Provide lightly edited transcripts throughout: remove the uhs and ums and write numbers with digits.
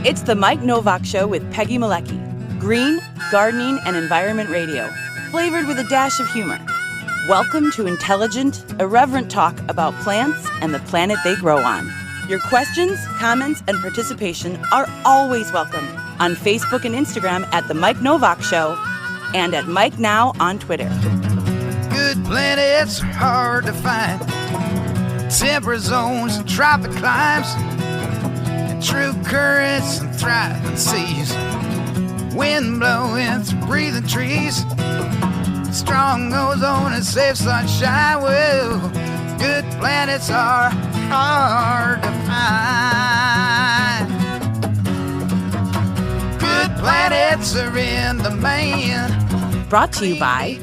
It's the Mike Nowak Show with Peggy Malecki. Green, gardening, and environment radio, flavored with a dash of humor. Welcome to intelligent, irreverent talk about plants and the planet they grow on. Your questions, comments, and participation are always welcome on Facebook and Instagram at The Mike Nowak Show and at Mike Now on Twitter. Good planets are hard to find. Temperate zones and tropic climes. And true currents and thriving seas. Wind blowing through breathing trees. Strong ozone and safe sunshine. Well, good planets are hard to find. Good planets are in demand. Brought to you by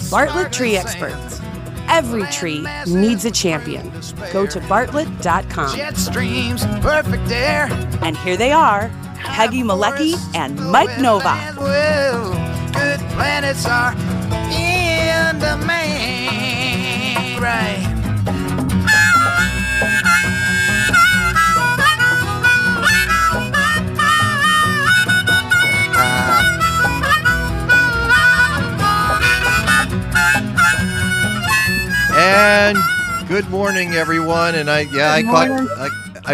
Bartlett Tree Experts. Every tree needs a champion. Go to bartlett.com. Jet streams, perfect air. And here they are, Peggy Malecki and Mike Nowak. Well, good planets are in demand, right? And good morning, everyone. And I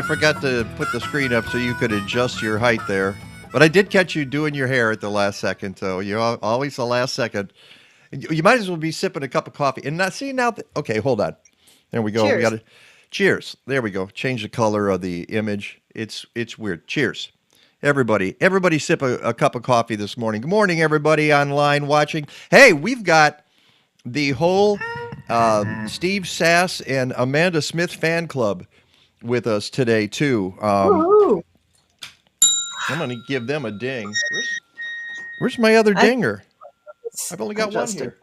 forgot to put the screen up so you could adjust your height there. But I did catch you doing your hair at the last second, so you're always the last second. You might as well be sipping a cup of coffee and not see now. Okay, hold on. There we go. Cheers. We got it. Cheers. There we go. Change the color of the image. It's weird. Cheers. Everybody sip a cup of coffee this morning. Good morning, everybody online watching. Hey, we've got the whole Steve Sass and Amanda Smith fan club with us today, too. I'm going to give them a ding. Where's my other dinger? I've only got one here.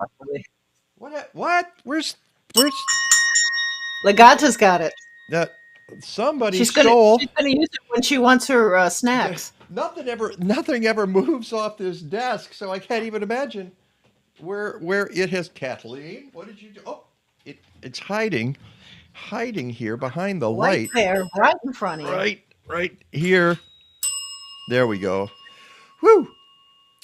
What? Where's Legata's got it. that? Somebody Stole. stole. She's going to use it when she wants her snacks. Nothing ever moves off this desk, so I can't even imagine where it has. Kathleen, what did you do? Oh, it's hiding here behind the light. Right there, right in front of you. Right here. There we go. Woo!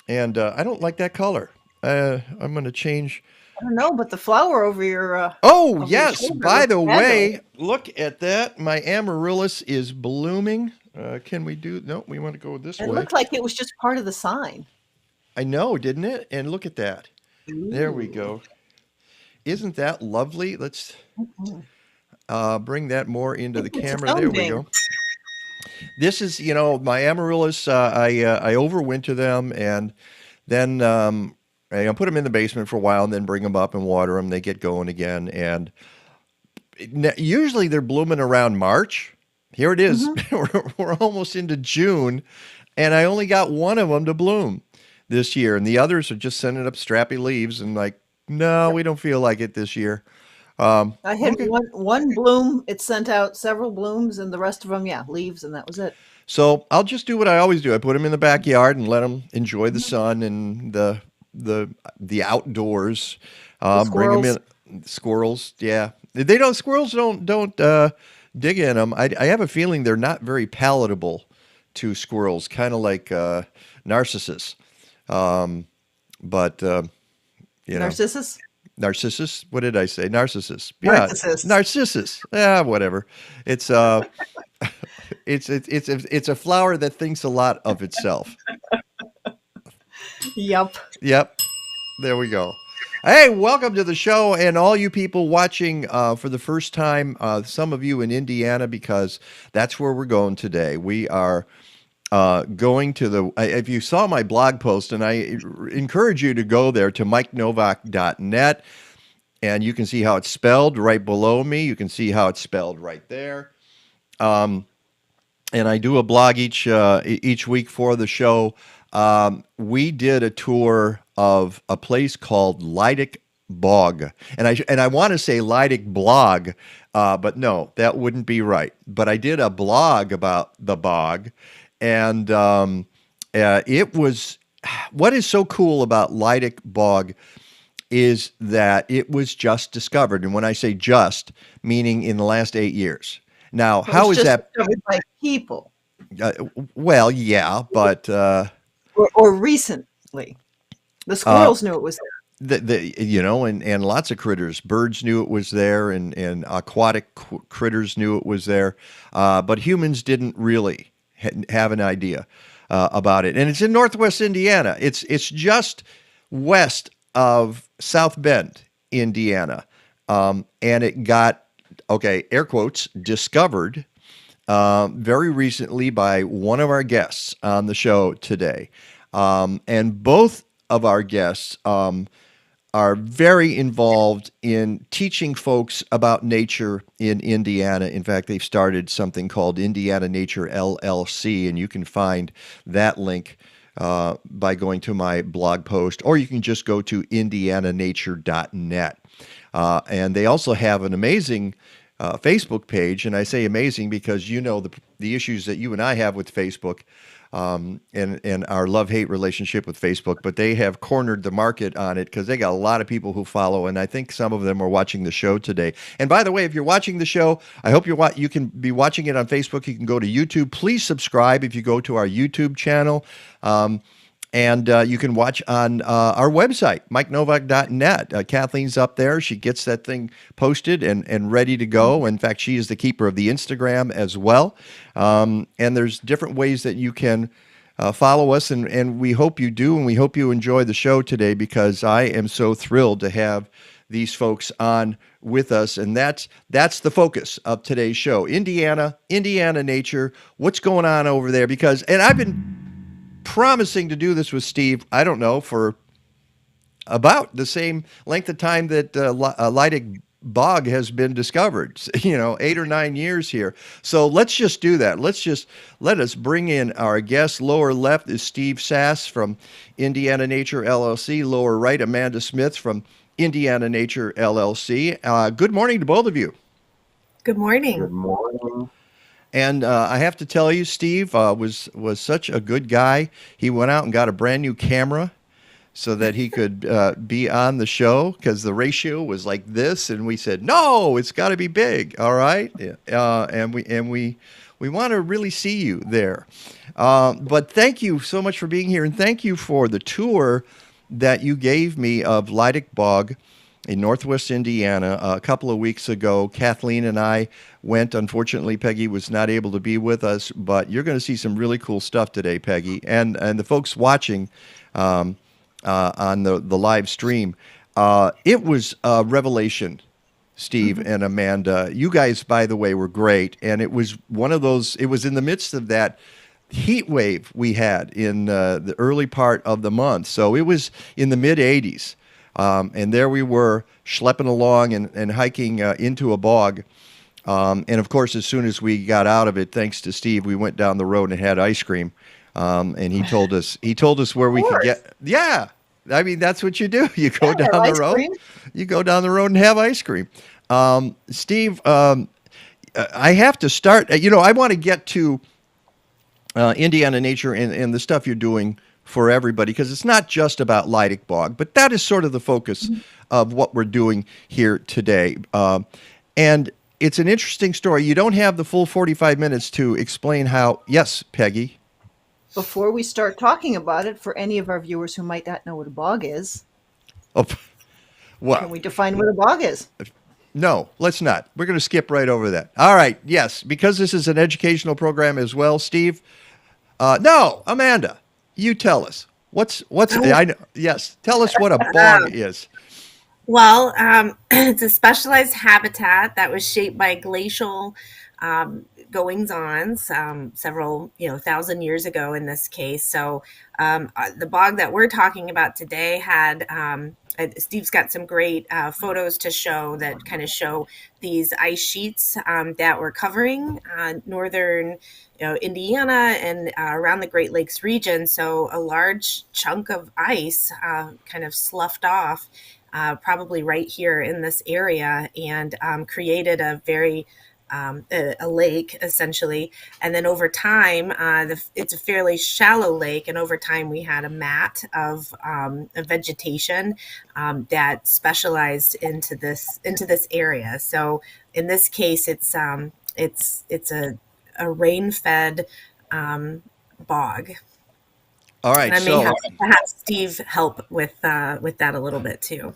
And I don't like that color. I'm going to change. I don't know, but the flower over your Oh, over yes. your shoulder By the looks way, fabulous. look at that. My amaryllis is blooming. Can we do? No, we want to go this It way. looked like it was just part of the sign. I know, didn't it? And look at that. There we go. Isn't that lovely? Let's bring that more into the It's camera. There we founding. go. This is, my amaryllis. I overwinter them, and then I put them in the basement for a while, and then bring them up and water them. They get going again, and usually they're blooming around March. Here it is. We're almost into June, and I only got one of them to bloom this year, and the others are just sending up strappy leaves, and like, no, we don't feel like it this year. I had one bloom. It sent out several blooms, and the rest of them, leaves, and that was it. So I'll just do what I always do. I put them in the backyard and let them enjoy the sun and the outdoors. Bring them in. Squirrels, yeah. Squirrels don't dig in them. I have a feeling they're not very palatable to squirrels, kind of like narcissus. Narcissus? Narcissus? What did I say? Narcissus. Narcissus. Yeah, narcissus. Yeah, whatever. It's it's a flower that thinks a lot of itself. Yep. There we go. Hey, welcome to the show, and all you people watching for the first time, some of you in Indiana, because that's where we're going today. We are going to if you saw my blog post, and I encourage you to go there to mikenovak.net, and you can see how it's spelled right below me. You can see how it's spelled right there. And I do a blog each week for the show. We did a tour of a place called Lydick Bog, and I want to say Lydick Blog, but no, that wouldn't be right. But I did a blog about the bog, and it was, what is so cool about Lydick Bog is that it was just discovered, and when I say just, meaning in the last 8 years. Now, It how was is just that? discovered by people. Uh, well, yeah, but or recently. The uh, squirrels knew it was there. and lots of critters. Birds knew it was there, and aquatic critters knew it was there, but humans didn't really have an idea about it. And it's in Northwest Indiana. It's just west of South Bend, Indiana, and it got air quotes discovered very recently by one of our guests on the show today. And both of our guests are very involved in teaching folks about nature in Indiana. In fact, they've started something called Indiana Nature LLC, and you can find that link by going to my blog post, or you can just go to indiananature.net. And they also have an amazing Facebook page, and I say amazing because the issues that you and I have with Facebook, and our love-hate relationship with Facebook, but they have cornered the market on it because they got a lot of people who follow, and I think some of them are watching the show today. And by the way, if you're watching the show, I hope you can be watching it on Facebook. You can go to YouTube. Please subscribe if you go to our YouTube channel. And you can watch on our website, MikeNowak.net. Kathleen's up there. She gets that thing posted and ready to go. In fact, she is the keeper of the Instagram as well. And there's different ways that you can follow us, and we hope you do, and we hope you enjoy the show today because I am so thrilled to have these folks on with us, and that's the focus of today's show. Indiana nature, what's going on over there? And I've been promising to do this with Steve, I don't know, for about the same length of time that Lydick Bog has been discovered, 8 or 9 years here. So let's just do that. Let us bring in our guest. Lower left is Steve Sass from Indiana Nature LLC. Lower right, Amanda Smith from Indiana Nature LLC. Good morning to both of you. Good morning. Good morning. And I have to tell you, Steve was such a good guy. He went out and got a brand new camera so that he could be on the show because the ratio was like this, and we said, no, it's got to be big. All right, and we want to really see you there. But thank you so much for being here, and thank you for the tour that you gave me of Lydick Bog in Northwest Indiana a couple of weeks ago. Kathleen and I went. Unfortunately, Peggy was not able to be with us, but you're going to see some really cool stuff today, Peggy, and the folks watching on the live stream. It was a revelation, Steve and Amanda. You guys, by the way, were great, and it was one of those. It was in the midst of that heat wave we had in the early part of the month, so it was in the mid 80s. And there we were schlepping along and hiking into a bog. And of course, as soon as we got out of it, thanks to Steve, we went down the road and had ice cream. And he told us where we could get. Yeah. I mean, that's what you do. You go down the road. Cream. You go down the road and have ice cream. Steve, I have to start. I want to get to Indiana Nature and the stuff you're doing for everybody, because it's not just about Lydick Bog, but that is sort of the focus of what we're doing here today. And it's an interesting story. You don't have the full 45 minutes to explain how. Yes, Peggy. Before we start talking about it, for any of our viewers who might not know what a bog is, can we define what a bog is? No, let's not. We're going to skip right over that. All right. Yes, because this is an educational program as well, Steve. No, Amanda. You tell us what's I know. Yes, tell us what a bog is. Well, it's a specialized habitat that was shaped by glacial goings-ons several thousand years ago in this case. So the bog that we're talking about today had Steve's got some great photos to show that kind of show these ice sheets that were covering northern Indiana and around the Great Lakes region. So a large chunk of ice kind of sloughed off probably right here in this area and created a very a lake essentially. And then over time, it's a fairly shallow lake. And over time we had a mat of vegetation that specialized into this area. So in this case, it's a rain-fed bog. All right, And I may so have to have Steve help with that a little bit too.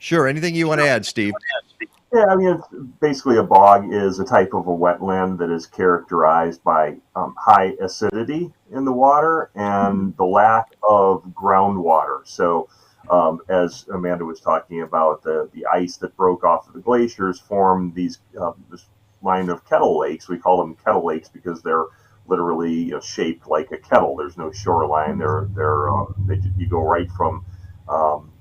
sure. Anything you want to add, Steve? Yeah, I mean, basically a bog is a type of a wetland that is characterized by high acidity in the water and the lack of groundwater. So, as Amanda was talking about, the ice that broke off of the glaciers formed this line of kettle lakes. We call them kettle lakes because they're literally shaped like a kettle. There's no shoreline. You go right from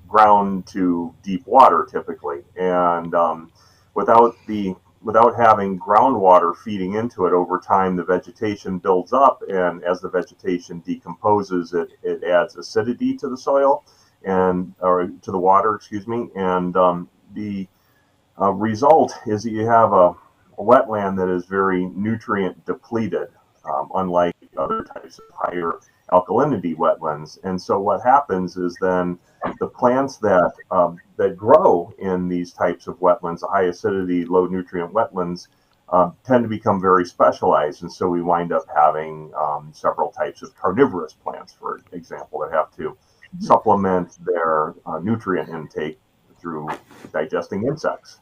ground to deep water typically, and without having groundwater feeding into it over time, the vegetation builds up, and as the vegetation decomposes, it adds acidity to the soil or to the water, excuse me, and the result is that you have a wetland that is very nutrient depleted, unlike other types of higher alkalinity wetlands. And so what happens is then the plants that grow in these types of wetlands, the high acidity, low nutrient wetlands, tend to become very specialized. And so we wind up having several types of carnivorous plants, for example, that have to supplement their nutrient intake through digesting insects.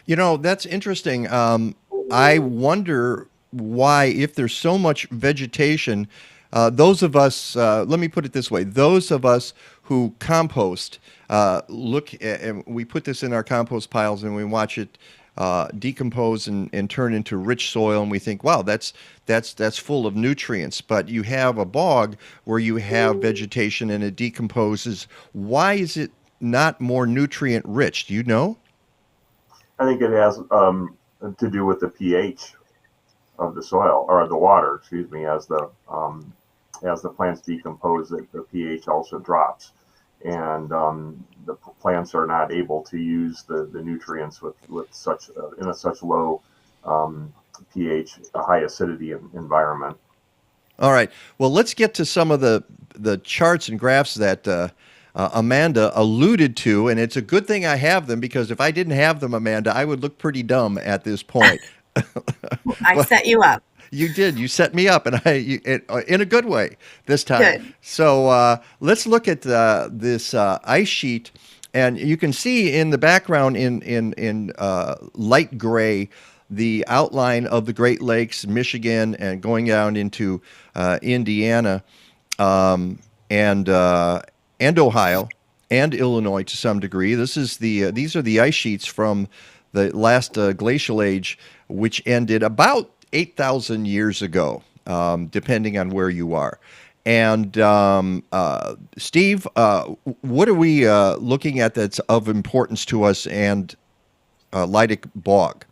That's interesting. I wonder why, if there's so much vegetation, those of us, let me put it this way, those of us who compost, look at, and we put this in our compost piles and we watch it decompose and turn into rich soil, and we think, wow, that's full of nutrients. But you have a bog where you have vegetation and it decomposes. Why is it not more nutrient rich? Do you know? I think it has to do with the pH of the soil, or the water, excuse me. As the plants decompose, the pH also drops, and the plants are not able to use the nutrients with such low pH, a high acidity environment. All right. Well, let's get to some of the charts and graphs that Amanda alluded to, and it's a good thing I have them, because if I didn't have them, Amanda, I would look pretty dumb at this point. I set you up. You did. You set me up, and in a good way this time. Good. So let's look at this ice sheet, and you can see in the background in light gray the outline of the Great Lakes, Michigan, and going down into Indiana, and Ohio, and Illinois to some degree. These are the ice sheets from the last glacial age, which ended about 8,000 years ago, depending on where you are. And Steve, what are we looking at that's of importance to us and Lydick Bog?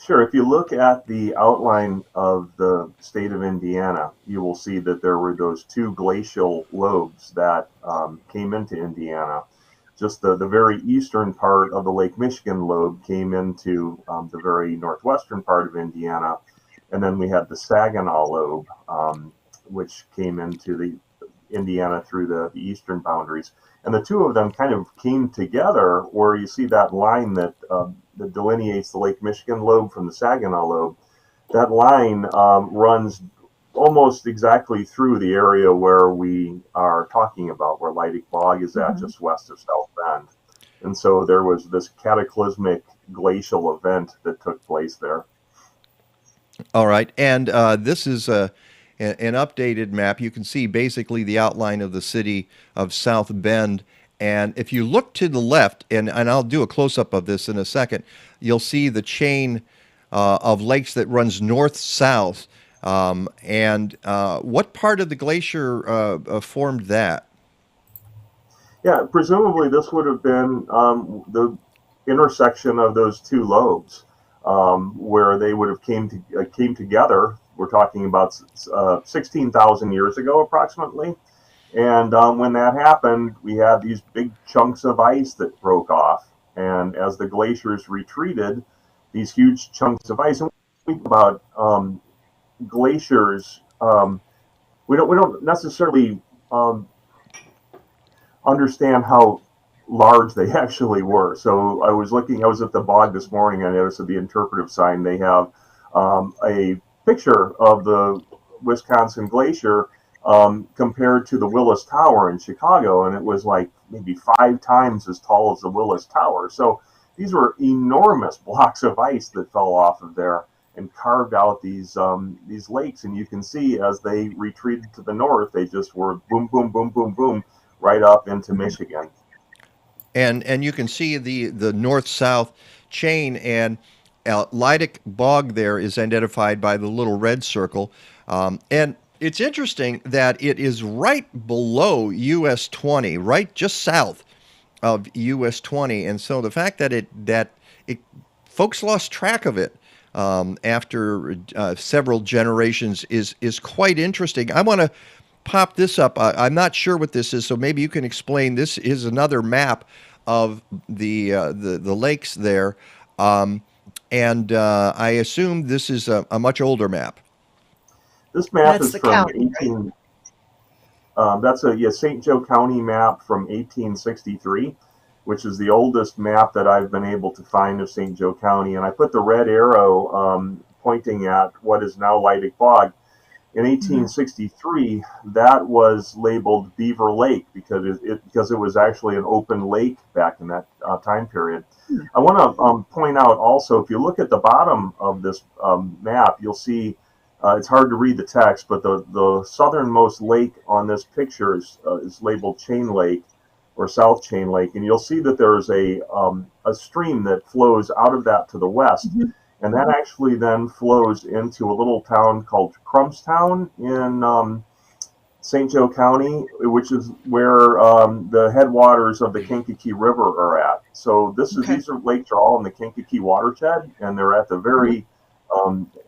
Sure. If you look at the outline of the state of Indiana, you will see that there were those two glacial lobes that came into Indiana. Just the very eastern part of the Lake Michigan lobe came into the very northwestern part of Indiana. And then we had the Saginaw lobe, which came into the Indiana through the eastern boundaries. And the two of them kind of came together where you see that line that delineates the Lake Michigan lobe from the Saginaw lobe. That line runs almost exactly through the area where we are talking about, where Lydick Bog is at, just west of South Bend. And so there was this cataclysmic glacial event that took place there. All right. And this is an updated map. You can see basically the outline of the city of South Bend. And if you look to the left, and I'll do a close-up of this in a second, you'll see the chain of lakes that runs north-south. And what part of the glacier formed that? Yeah, presumably this would have been the intersection of those two lobes, where they would have came together. We're talking about 16,000 years ago, approximately. And when that happened, we had these big chunks of ice that broke off. And as the glaciers retreated, these huge chunks of ice. And we think about glaciers, we don't necessarily understand how large they actually were. So I was at the bog this morning, and I noticed at the interpretive sign they have a picture of the Wisconsin Glacier compared to the Willis Tower in Chicago, and it was like maybe 5 times as tall as the Willis Tower. So these were enormous blocks of ice that fell off of there and carved out these lakes. And you can see as they retreated to the north, they just were boom, boom, boom, boom, boom, right up into Michigan. And you can see the north-south chain, and Lydick Bog there is identified by the little red circle. And it's interesting that it is right below US 20, right just south of US 20. And so the fact that it folks lost track of it after several generations is quite interesting. I want to pop this up. I'm not sure what this is, so maybe you can explain. This is another map of the lakes there, and I assume this is a much older map. This map That's is the from county, 18. That's a St. Joe County map from 1863, which is the oldest map that I've been able to find of St. Joe County. And I put the red arrow pointing at what is now Lydick Bog. In 1863, that was labeled Beaver Lake because it was actually an open lake back in that time period. I want to point out also, if you look at the bottom of this map, you'll see it's hard to read the text, but the southernmost lake on this picture is labeled Chain Lake or South Chain Lake, and you'll see that there's a stream that flows out of that to the west. And that actually then flows into a little town called Crumpstown in St. Joe County, which is where the headwaters of the Kankakee River are at. So these lakes are all in the Kankakee watershed, and they're at the very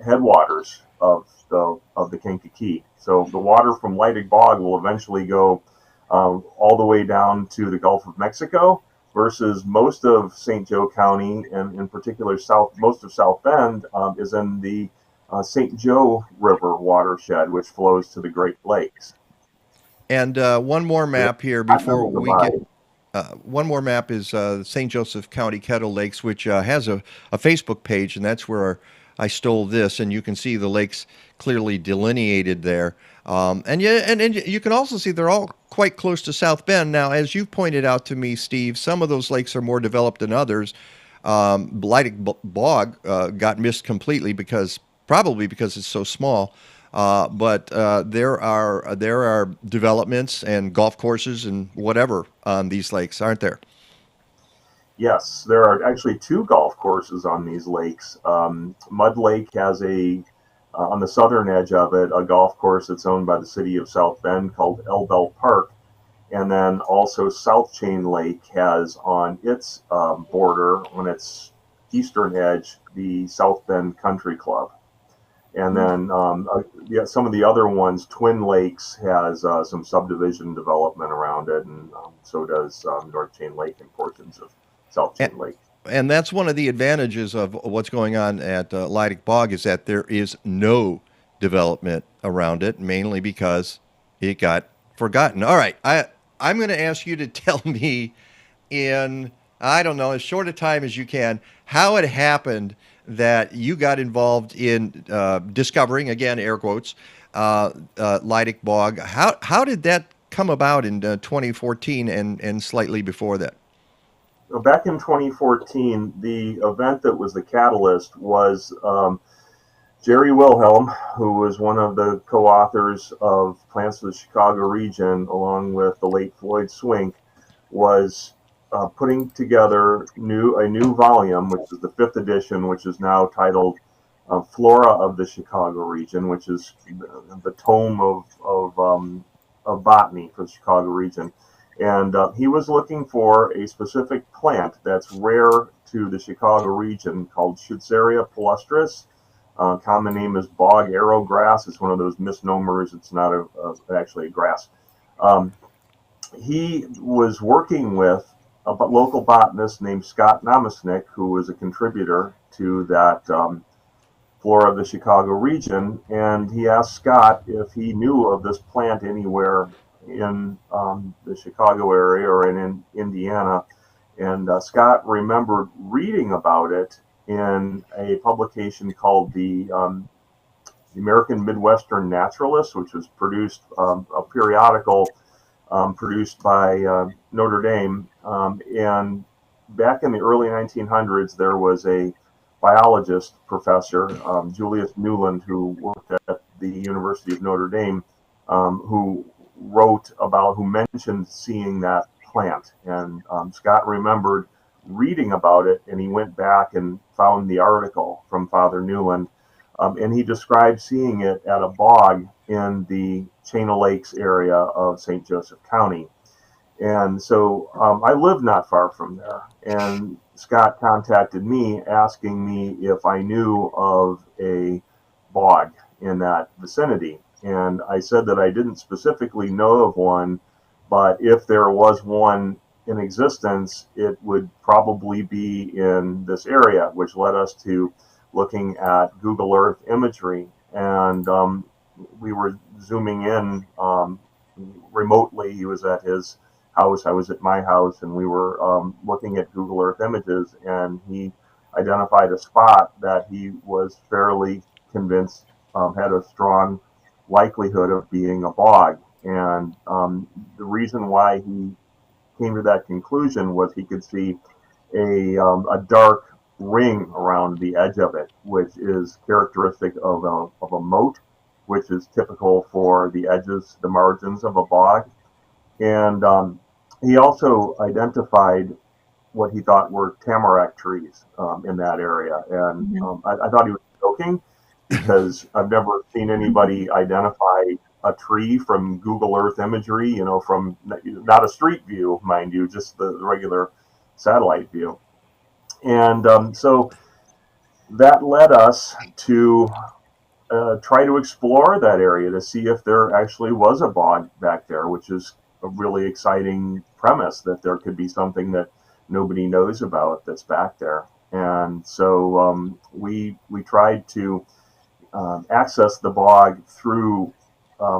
headwaters of the Kankakee. So the water from Lydick Bog will eventually go all the way down to the Gulf of Mexico, versus most of St. Joe County, and in particular most of South Bend, is in the St. Joe River watershed, which flows to the Great Lakes. And one more map here before we get. One more map is St. Joseph County Kettle Lakes, which has a Facebook page, and that's where I stole this, and you can see the lakes clearly delineated there. And you can also see they're all quite close to South Bend. Now, as you pointed out to me, Steve, some of those lakes are more developed than others. Lydick Bog got missed completely probably because it's so small. But there are developments and golf courses and whatever on these lakes, aren't there? Yes, there are actually 2 golf courses on these lakes. Mud Lake has on the southern edge of it, a golf course that's owned by the city of South Bend called Elbel Park. And then also South Chain Lake has on its border, on its eastern edge, the South Bend Country Club. And then some of the other ones, Twin Lakes has some subdivision development around it, and so does North Chain Lake and portions of South Chain Lake. And that's one of the advantages of what's going on at Lydick Bog, is that there is no development around it, mainly because it got forgotten. All right, I'm going to ask you to tell me in, I don't know, as short a time as you can, how it happened that you got involved in discovering, again, air quotes, Lydick Bog. How did that come about in 2014 and slightly before that? Back in 2014, the event that was the catalyst was Jerry Wilhelm, who was one of the co-authors of Plants of the Chicago Region, along with the late Floyd Swink, was putting together a new volume, which is the 5th edition, which is now titled Flora of the Chicago Region, which is the tome of botany for the Chicago region. And he was looking for a specific plant that's rare to the Chicago region called Schutzeria Polustrus. Common name is bog arrowgrass. It's one of those misnomers. It's not actually a grass. He was working with a local botanist named Scott Namasnik, who was a contributor to that Flora of the Chicago region. And he asked Scott if he knew of this plant anywhere in the Chicago area or in Indiana. And Scott remembered reading about it in a publication called the American Midwestern Naturalist, which was produced a periodical produced by Notre Dame. And back in the early 1900s, there was a biologist professor, Julius Newland, who worked at the University of Notre Dame, who mentioned seeing that plant. And Scott remembered reading about it, and he went back and found the article from Father Newland. And he described seeing it at a bog in the Kettle Lakes area of St. Joseph County. And so I live not far from there. And Scott contacted me asking me if I knew of a bog in that vicinity. And I said that I didn't specifically know of one, but if there was one in existence, it would probably be in this area, which led us to looking at Google Earth imagery. And we were zooming in remotely. He was at his house, I was at my house, and we were looking at Google Earth images, and he identified a spot that he was fairly convinced had a strong likelihood of being a bog. And the reason why he came to that conclusion was he could see a dark ring around the edge of it, which is characteristic of a moat, which is typical for the edges, the margins of a bog. And he also identified what he thought were tamarack trees in that area. And I thought he was joking, because I've never seen anybody identify a tree from Google Earth imagery, from not a street view, mind you, just the regular satellite view. And so that led us to try to explore that area to see if there actually was a bog back there, which is a really exciting premise, that there could be something that nobody knows about that's back there. And so we tried to access the bog through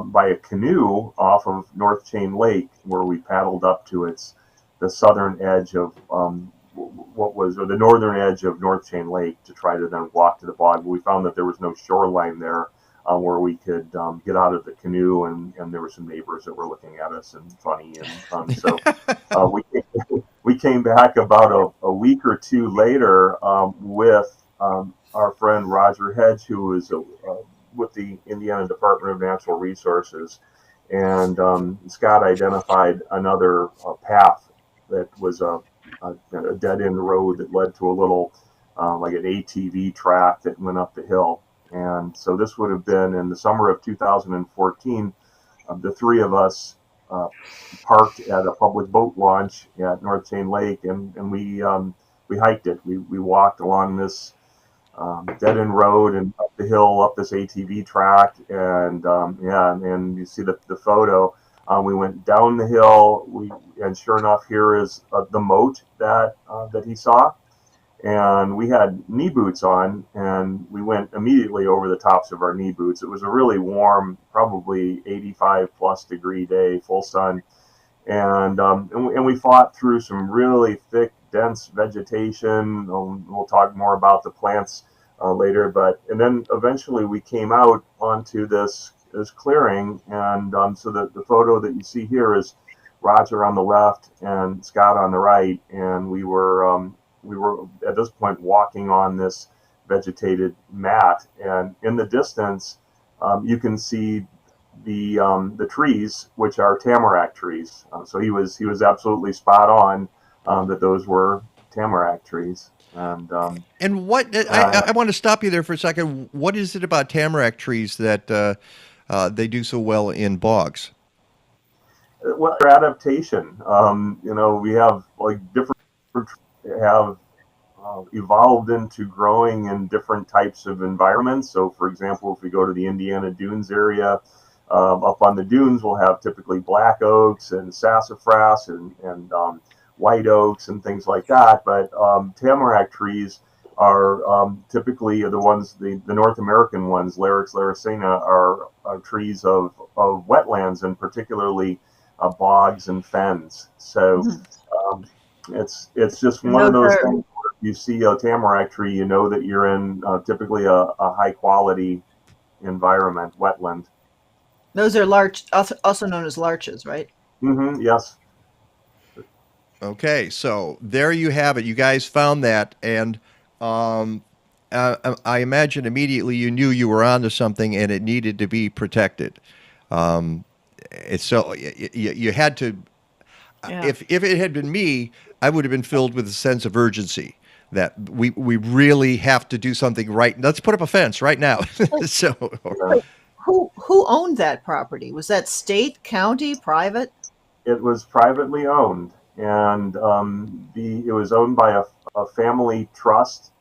by a canoe off of North Chain Lake, where we paddled up to the southern edge of the northern edge of North Chain Lake to try to then walk to the bog. But we found that there was no shoreline there where we could get out of the canoe, and there were some neighbors that were looking at us and funny. And so we came back about a week or two later with our friend Roger Hedge, who was with the Indiana Department of Natural Resources. And Scott identified another path that was a dead-end road that led to a little, like an ATV track that went up the hill. And so this would have been in the summer of 2014. The three of us parked at a public boat launch at North Chain Lake, and we hiked it. We walked along this dead-end road and up the hill, up this ATV track, and and you see the photo. We went down the hill, and sure enough, here is the moat that he saw. And we had knee boots on, and we went immediately over the tops of our knee boots. It was a really warm, probably 85 plus degree day, full sun. And we fought through some really thick, dense vegetation. We'll talk more about the plants later, and then eventually we came out onto this clearing. And so the photo that you see here is Roger on the left and Scott on the right. And we were at this point walking on this vegetated mat, and in the distance you can see the trees, which are tamarack trees. So he was absolutely spot on that those were tamarack trees. And what I want to stop you there for a second. What is it about tamarack trees that they do so well in bogs? Well, their adaptation. We have different have evolved into growing in different types of environments. So, for example, if we go to the Indiana Dunes area, up on the dunes, we'll have typically black oaks and sassafras and white oaks and things like that. But tamarack trees are typically the ones, the North American ones, Larix laricina, are trees of wetlands, and particularly bogs and fens. So it's just one of those things where if you see a tamarack tree, you know that you're in typically a high quality environment, wetland. Those are larch, also known as larches, right? Yes. Okay, so there you have it. You guys found that, and I imagine immediately you knew you were onto something, and it needed to be protected. It's so you had to. Yeah. If it had been me, I would have been filled with a sense of urgency that we really have to do something right. Let's put up a fence right now. So Who owned that property? Was that state, county, private? It was privately owned, and it was owned by a family trust.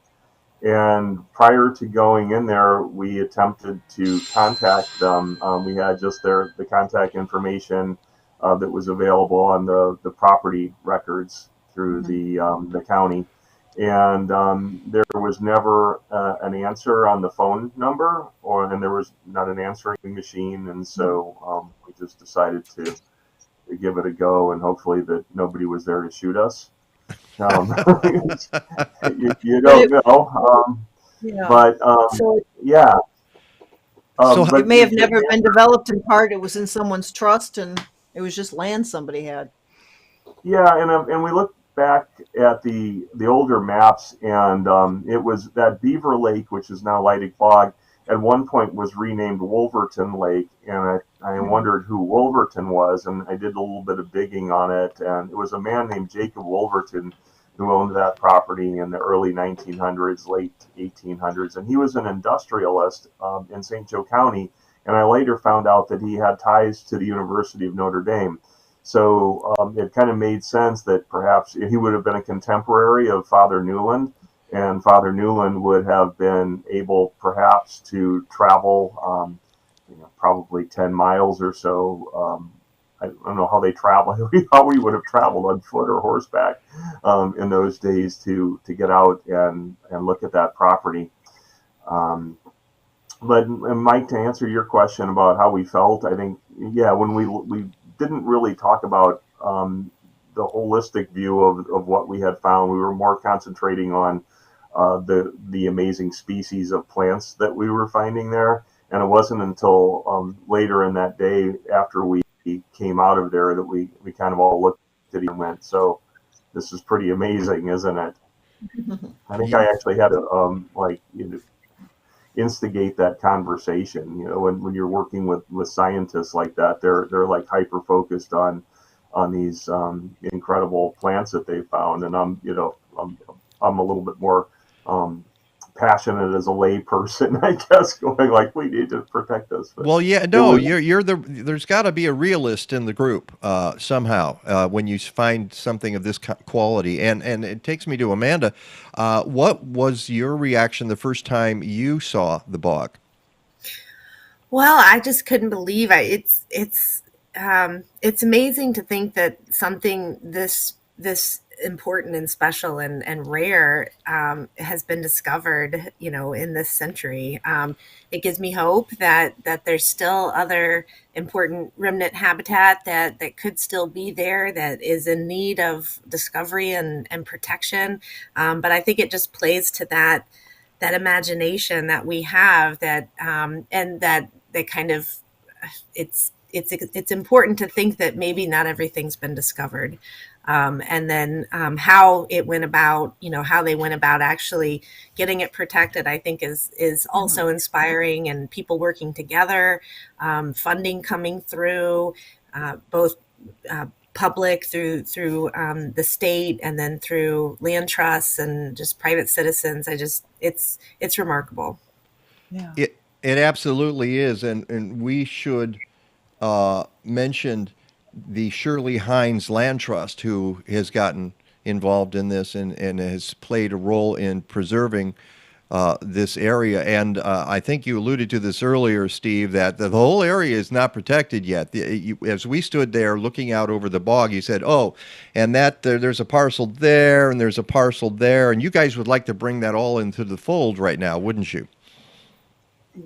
And prior to going in there, we attempted to contact them. We had just the contact information that was available on the property records through the county. And there was never an answer on the phone number, and there was not an answering machine. And so we just decided to give it a go, and hopefully that nobody was there to shoot us. You don't know. Yeah. But So yeah. So it may have never been developed in part. It was in someone's trust, and it was just land somebody had. Yeah, and we look back at the older maps, and it was that Beaver Lake, which is now Lydick Bog, at one point was renamed Wolverton Lake, and I wondered who Wolverton was, and I did a little bit of digging on it, and it was a man named Jacob Wolverton who owned that property in the early 1900s, late 1800s, and he was an industrialist in St. Joe County, and I later found out that he had ties to the University of Notre Dame. So it kind of made sense that perhaps he would have been a contemporary of Father Newland, and Father Newland would have been able perhaps to travel, probably 10 miles or so. I don't know how they travel, how we would have traveled on foot or horseback in those days to get out and look at that property. But Mike, to answer your question about how we felt, I think, when we didn't really talk about the holistic view of what we had found. We were more concentrating on the amazing species of plants that we were finding there. And it wasn't until later in that day, after we came out of there, that we kind of all looked at it and went, so this is pretty amazing, isn't it? I think I actually had to instigate that conversation. When you're working with scientists like that, they're like hyper focused on these incredible plants that they found, and I'm a little bit more passionate as a lay person, I guess, going like, we need to protect this. But well, yeah, no, there's got to be a realist in the group somehow when you find something of this quality. And it takes me to Amanda. What was your reaction the first time you saw the bog? Well, I just couldn't believe it. It's amazing to think that something this important and special and rare has been discovered, in this century. It gives me hope that there's still other important remnant habitat that could still be there, that is in need of discovery and protection. But I think it just plays to that imagination that we have, that and that kind of it's important to think that maybe not everything's been discovered. And then how it went about, how they went about actually getting it protected, I think is also inspiring, and people working together, funding coming through, both public through the state, and then through land trusts and just private citizens. It's remarkable. Yeah. It absolutely is, and we should mention the Shirley Heinze Land Trust, who has gotten involved in this and has played a role in preserving this area. And I think you alluded to this earlier, Steve, that the whole area is not protected yet. As we stood there looking out over the bog, you said, oh, and that there's a parcel there and there's a parcel there. And you guys would like to bring that all into the fold right now, wouldn't you?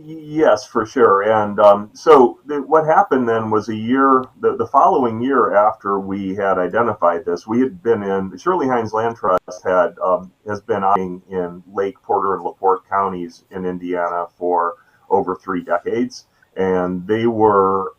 Yes, for sure. And so what happened then was the following year after we had identified this, we had been in, Shirley Heinze Land Trust has been operating in Lake Porter and LaPorte counties in Indiana for over 3 decades. And they were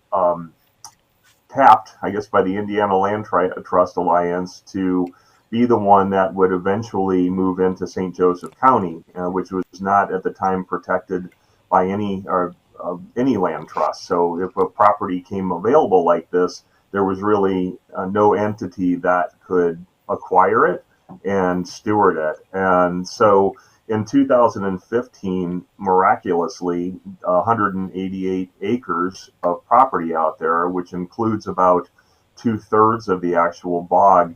tapped, I guess, by the Indiana Land Trust Alliance to be the one that would eventually move into St. Joseph County, which was not at the time protected by any land trust. So if a property came available like this, there was really no entity that could acquire it and steward it. And so in 2015, miraculously, 188 acres of property out there, which includes about 2/3 of the actual bog,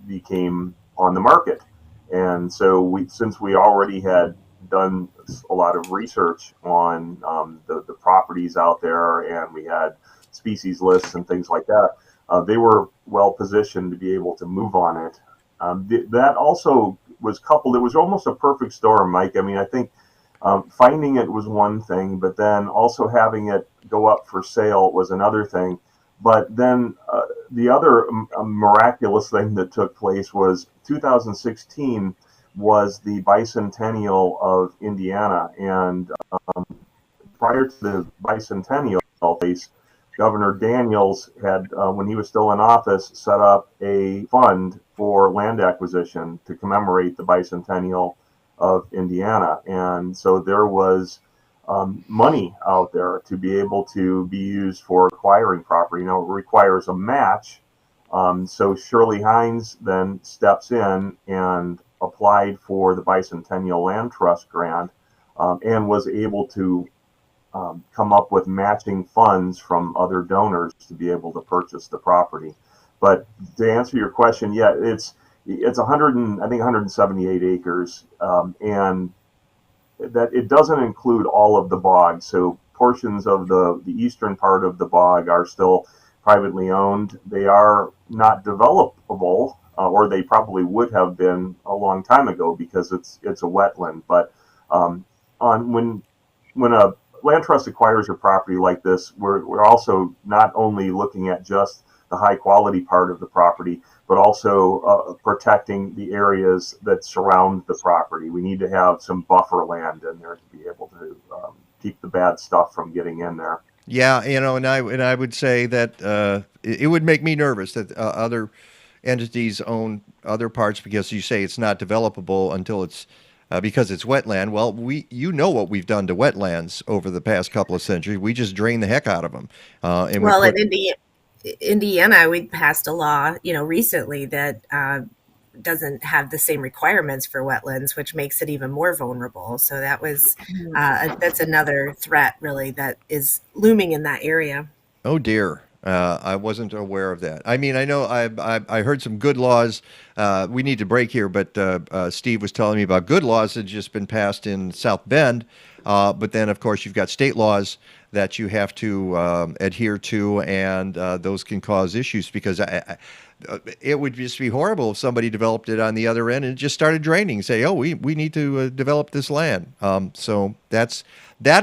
became on the market. And so since we already had done a lot of research on the properties out there, and we had species lists and things like that, they were well positioned to be able to move on it. That also was coupled, it was almost a perfect storm, Mike. I mean, I think finding it was one thing, but then also having it go up for sale was another thing. But then the other miraculous thing that took place was 2016 was the Bicentennial of Indiana. And prior to the Bicentennial case, Governor Daniels had, when he was still in office, set up a fund for land acquisition to commemorate the Bicentennial of Indiana. And so there was money out there to be able to be used for acquiring property. Now, it requires a match. So Shirley Heinze then steps in and applied for the Bicentennial Land Trust grant and was able to come up with matching funds from other donors to be able to purchase the property. But to answer your question, yeah, it's 178 acres, and that it doesn't include all of the bog. So portions of the eastern part of the bog are still privately owned. They are not developable, or they probably would have been a long time ago because it's a wetland. But when a land trust acquires a property like this, we're also not only looking at just the high quality part of the property, but also protecting the areas that surround the property. We need to have some buffer land in there to be able to keep the bad stuff from getting in there. Yeah, and I would say that it would make me nervous that other entities own other parts, because you say it's not developable until it's because it's wetland. Well, what we've done to wetlands over the past couple of centuries. We just drain the heck out of them. In Indiana, we passed a law, recently that doesn't have the same requirements for wetlands, which makes it even more vulnerable. So that was that's another threat, really, that is looming in that area. Oh dear. I wasn't aware of that. I mean, I know I heard some good laws. We need to break here, but Steve was telling me about good laws that had just been passed in South Bend. But then, of course, you've got state laws that you have to adhere to, and those can cause issues, because it would just be horrible if somebody developed it on the other end and just started draining, say, oh, we need to develop this land. So that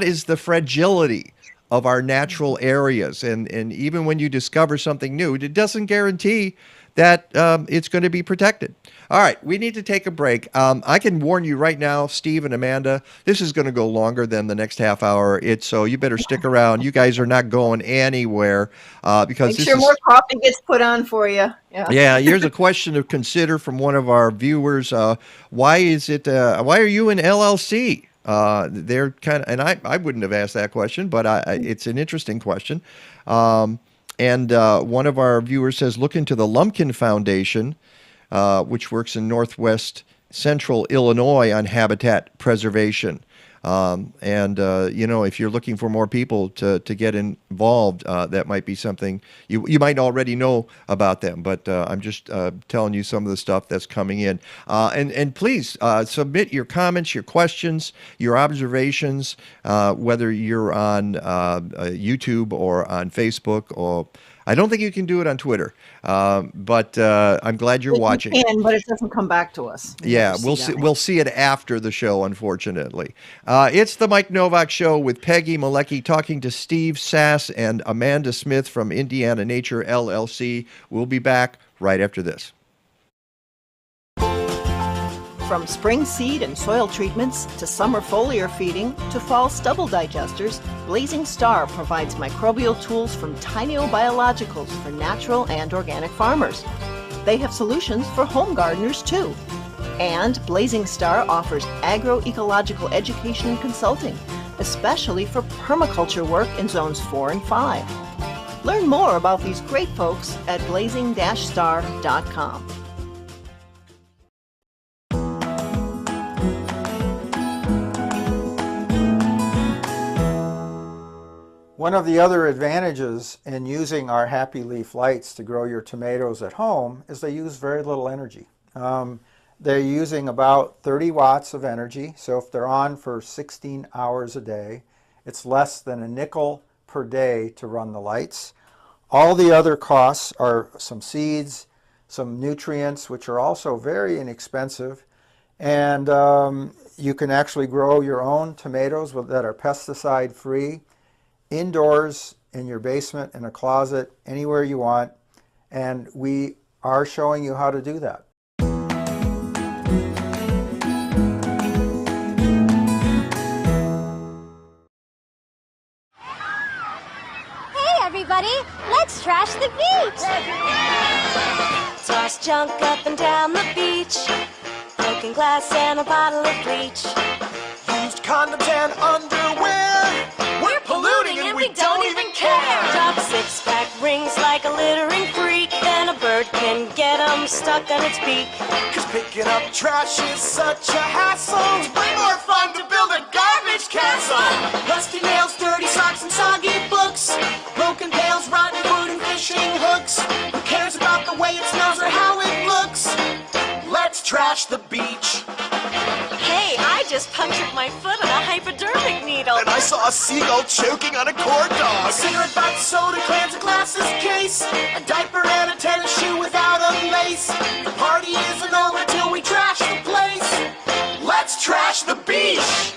is the fragility of our natural areas. And even when you discover something new, it doesn't guarantee that it's going to be protected. All right, we need to take a break. I can warn you right now, Steve and Amanda, this is going to go longer than the next half hour. So you better stick around. You guys are not going anywhere because make sure more coffee gets put on for you. Yeah. Here's a question to consider from one of our viewers. Why are you in LLC? They're kind of, and I wouldn't have asked that question, but it's an interesting question. And one of our viewers says, look into the Lumpkin Foundation, which works in Northwest Central Illinois on habitat preservation. If you're looking for more people to get involved, that might be something you might already know about them, but I'm just telling you some of the stuff that's coming in. And please submit your comments, your questions, your observations, whether you're on YouTube or on Facebook, or I don't think you can do it on Twitter, but I'm glad you're watching. You can, but it doesn't come back to us. Yeah, we'll see it after the show, unfortunately. It's the Mike Nowak Show with Peggy Malecki talking to Steve Sass and Amanda Smith from Indiana Nature LLC. We'll be back right after this. From spring seed and soil treatments to summer foliar feeding to fall stubble digesters, Blazing Star provides microbial tools from tiny biologicals for natural and organic farmers. They have solutions for home gardeners too. And Blazing Star offers agroecological education and consulting, especially for permaculture work in zones 4 and 5. Learn more about these great folks at blazing-star.com. One of the other advantages in using our Happy Leaf lights to grow your tomatoes at home is they use very little energy. They're using about 30 watts of energy, so if they're on for 16 hours a day, it's less than a nickel per day to run the lights. All the other costs are some seeds, some nutrients, which are also very inexpensive, and you can actually grow your own tomatoes that are pesticide-free, indoors, in your basement, in a closet, anywhere you want, and we are showing you how to do that. Hey everybody, let's trash the beach! Toss junk up and down the beach, broken glass and a bottle of bleach. Used condoms and underwear. We're polluting and we don't even care. Drop six-pack rings like a littering freak, and a bird can get them stuck on its beak. Cause picking up trash is such a hassle. It's way more fun to build a garbage castle. Rusty nails, dirty socks, and soggy books. Broken pails, rotten food, and fishing hooks. Who cares about the way it smells or how it looks? Let's trash the beach. Hey, I just punctured my foot on a hypodermic needle. And I saw a seagull choking on a corn dog. A cigarette butt, soda cans, a glasses case. A diaper and a tennis shoe without a lace. The party isn't over till we trash the place. Let's trash the beach.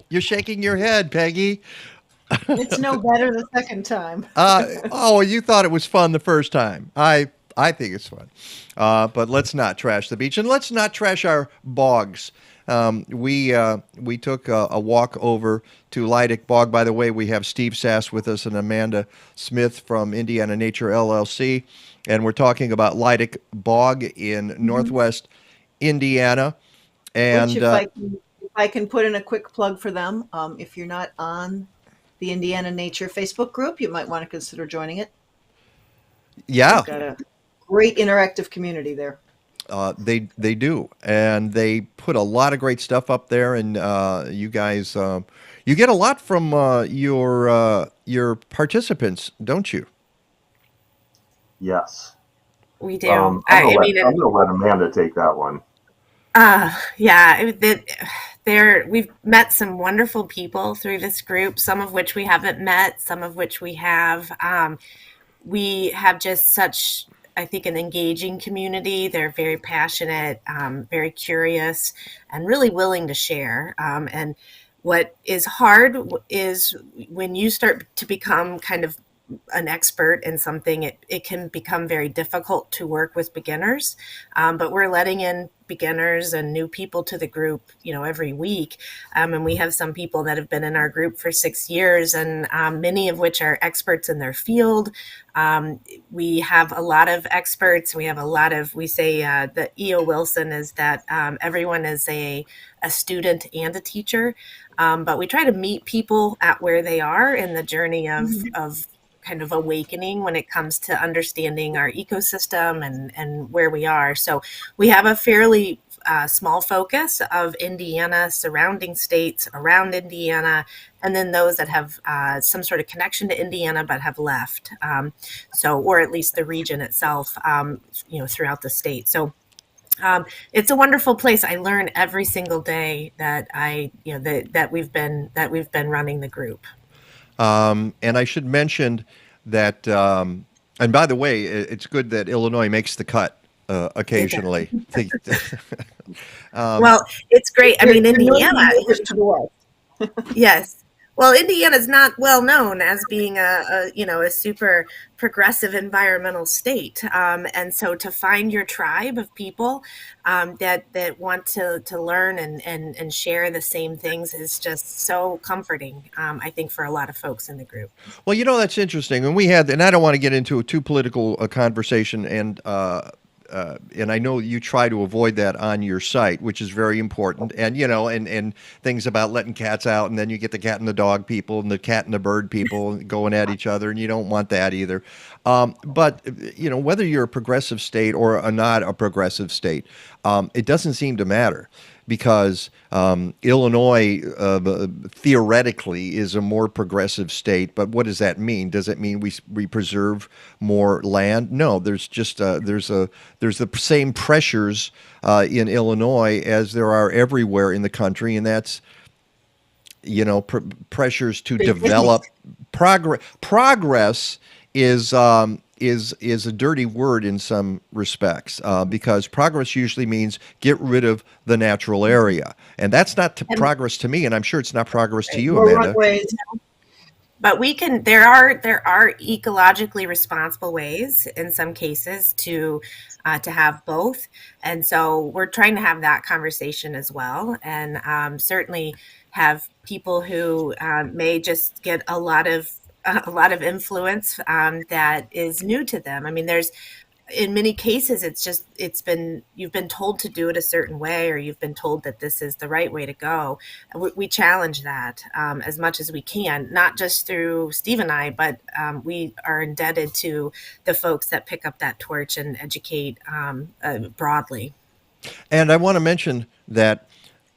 You're shaking your head, Peggy. It's no better the second time. Oh, you thought it was fun the first time. I think it's fun. But let's not trash the beach, and let's not trash our bogs. We took a walk over to Lydick Bog. By the way, we have Steve Sass with us and Amanda Smith from Indiana Nature LLC, and we're talking about Lydick Bog in northwest Indiana. And Which, if I can put in a quick plug for them, if you're not on the Indiana Nature Facebook group, you might want to consider joining it. Yeah. We've got a great interactive community there. They do, and they put a lot of great stuff up there. And you guys, you get a lot from your participants, don't you? Yes. We do. I'm going to let Amanda take that one. Yeah, we've met some wonderful people through this group, some of which we haven't met, some of which we have. We have just such, I think, an engaging community. They're very passionate, very curious, and really willing to share. And what is hard is when you start to become kind of an expert in something, it can become very difficult to work with beginners. But we're letting in beginners and new people to the group, every week. And we have some people that have been in our group for 6 years, and many of which are experts in their field. We have a lot of experts. We have a lot of, we say that E.O. Wilson is that everyone is a student and a teacher. But we try to meet people at where they are in the journey of kind of awakening when it comes to understanding our ecosystem and where we are. So we have a fairly small focus of Indiana, surrounding states around Indiana, and then those that have some sort of connection to Indiana but have left. Or at least the region itself, throughout the state. So it's a wonderful place. I learn every single day that that we've been running the group. And I should mention that, and by the way, it's good that Illinois makes the cut occasionally. Well, it's great. I mean, Indiana. Yes. Well, Indiana's not well known as being a super progressive environmental state, and so to find your tribe of people that want to learn and share the same things is just so comforting. I think for a lot of folks in the group. Well, that's interesting. And I don't want to get into a too political conversation, and I know you try to avoid that on your site, which is very important. And and things about letting cats out, and then you get the cat and the dog people and the cat and the bird people going at each other, and you don't want that either. But whether you're a progressive state or not a progressive state, it doesn't seem to matter. Because Illinois theoretically is a more progressive state, but what does that mean? Does it mean we preserve more land? No, there's just there's the same pressures in Illinois as there are everywhere in the country, and that's pressures to develop progress. Progress is a dirty word in some respects because progress usually means get rid of the natural area, and that's not progress to me, and I'm sure it's not progress to you, Amanda. But there are ecologically responsible ways in some cases to have both, and so we're trying to have that conversation as well, and certainly have people who may just get a lot of influence that is new to them. I mean, in many cases, you've been told to do it a certain way, or you've been told that this is the right way to go. We challenge that as much as we can, not just through Steve and I, but we are indebted to the folks that pick up that torch and educate broadly. And I want to mention that